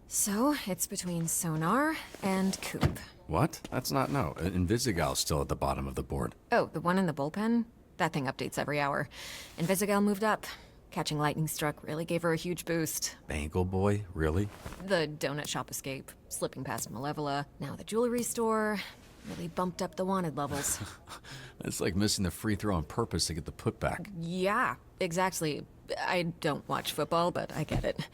So, it's between Sonar and Coop. What? That's not no. Invisigal's still at the bottom of the board. Oh, the one in the bullpen? That thing updates every hour. Invisigal moved up. Catching lightning struck really gave her a huge boost. Bangle boy? Really? The donut shop escape, slipping past Malevola, now the jewelry store, really bumped up the wanted levels. It's like missing the free throw on purpose to get the putback. Yeah, exactly. I don't watch football, but I get it.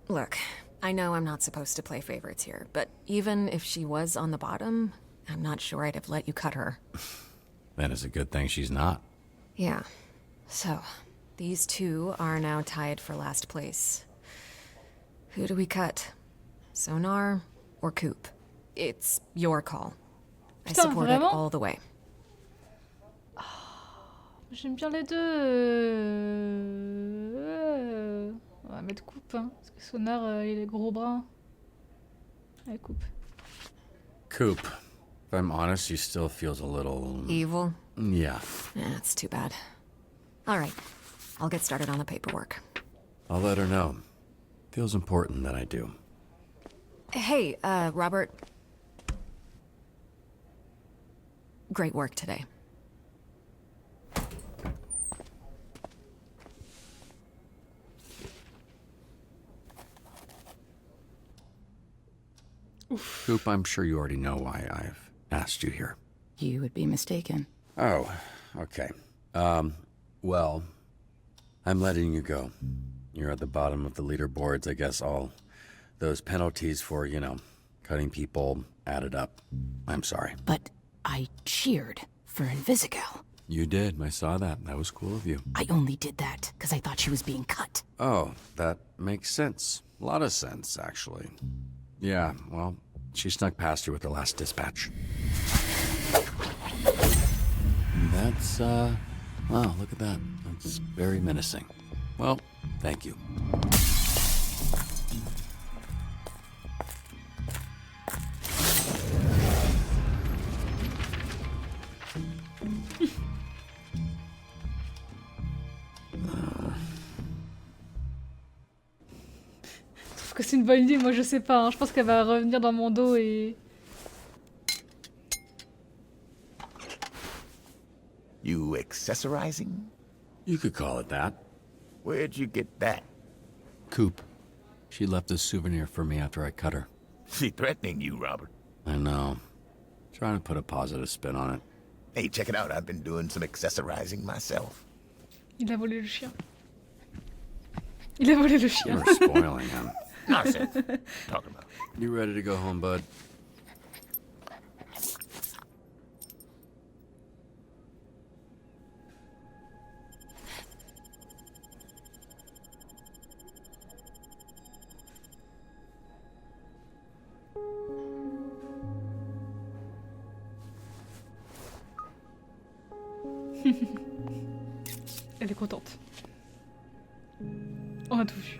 Look, I know I'm not supposed to play favorites here, but even if she was on the bottom, I'm not sure I'd have let you cut her. Then it's a good thing she's not. Yeah. So, these two are now tied for last place. Who do we cut? Sonar or Coop? It's your call. I Putain, support it vraiment? all the way. J'aime bien les deux. On va mettre Coupe, hein, parce que Sonar, il est gros brun. Allez, Coupe. Coop. If I'm honest, she still feels a little... Evil? Yeah. That's too bad. All right. I'll get started on the paperwork. I'll let her know. Feels important that I do. Hey, Robert. Great work today. Coop, I'm sure you already know why I've asked you here. You would be mistaken. Oh, okay. Well, I'm letting you go. You're at the bottom of the leaderboards. I guess all those penalties for, cutting people added up. I'm sorry. But I cheered for Invisigal. You did. I saw that. That was cool of you. I only did that because I thought she was being cut. Oh, that makes sense. A lot of sense, actually. Yeah, well, she snuck past you with the last dispatch. That's, wow, look at that. That's very menacing. Well, thank you. Je trouve que c'est une bonne idée, moi je sais pas, hein. Je pense qu'elle va revenir dans mon dos et... You accessorizing? You could call it that. Where'd you get that? Coop. She left a souvenir for me after I cut her. She threatening you, Robert. I know. Trying to put a positive spin on it. Hey, check it out. I've been doing some accessorizing myself. Il a volé le chien. Il a volé le chien. You're spoiling him. Nonsense. Talking about. You ready to go home, bud? Elle est contente. On a tout vu.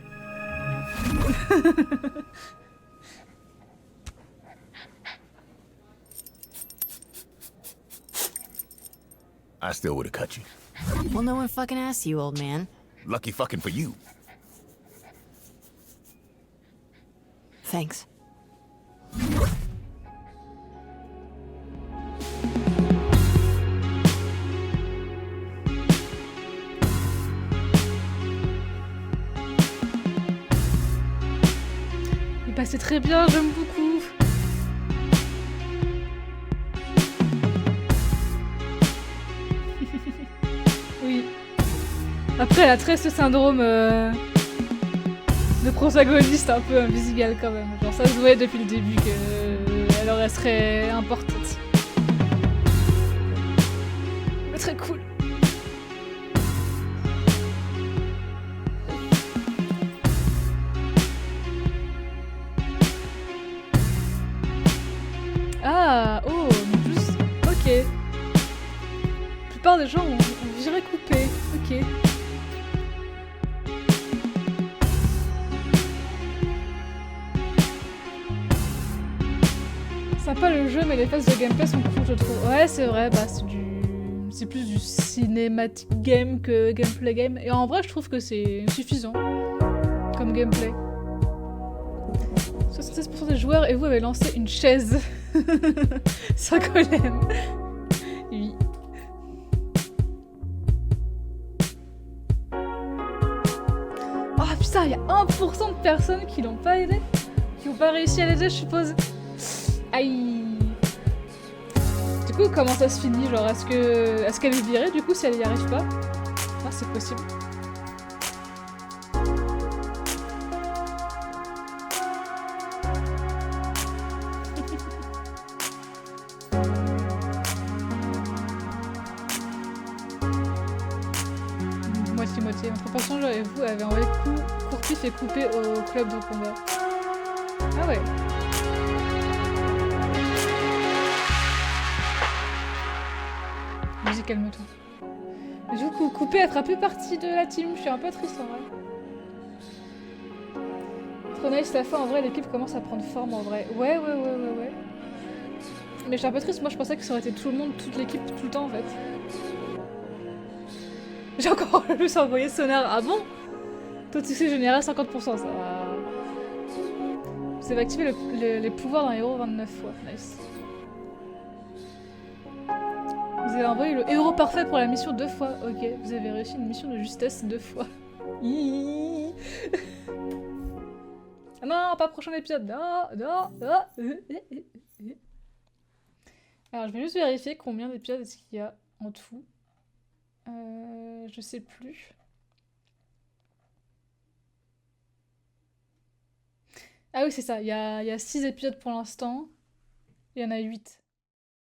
I still would have cut you. Well, no one fucking asked you, old man. Lucky fucking for you. Thanks. Bah c'est très bien, j'aime beaucoup. Oui. Après, elle a très ce syndrome de protagoniste un peu invisible quand même. Genre ça se voyait depuis le début qu'elle aurait serait importante. Mais très cool. Ah, oh, mais plus. Ok. La plupart des gens ont viré coupé. Ok. Sympa le jeu, mais les phases de gameplay sont cool, je trouve. Ouais, c'est vrai, bah c'est plus du cinématique game que gameplay game. Et en vrai, je trouve que c'est suffisant comme gameplay. 76% des joueurs et vous avez lancé une chaise. Sans golem. Oui. Oh putain, il y a 1% de personnes qui l'ont pas aidé. Qui n'ont pas réussi à l'aider, je suppose. Aïe. Du coup, comment ça se finit? Genre, est-ce qu'elle est virée du coup si elle y arrive pas? Ah, c'est possible. Moitié-moitié. Entre passant, et vous avez envoyé courtif et coupé au club de combat. Ah ouais. Vas-y, calme-toi. Du coup, coupé, attrapé partie de la team. Je suis un peu triste en vrai. Trop nice la fin, en vrai, l'équipe commence à prendre forme en vrai. Ouais. Mais je suis un peu triste, moi je pensais que ça aurait été tout le monde, toute l'équipe, tout le temps en fait. J'ai encore juste envoyé Sonar. Ah bon? Taux de succès général 50%, ça va. Vous avez activé les pouvoirs d'un héros 29 fois. Nice. Vous avez envoyé le héros parfait pour la mission 2 fois. Ok, vous avez réussi une mission de justesse 2 fois. Ah non, pas prochain épisode. Non. Alors, je vais juste vérifier combien d'épisodes est-ce qu'il y a en tout. Je sais plus. Ah oui, c'est ça. Il y a 6 épisodes pour l'instant. Il y en a 8.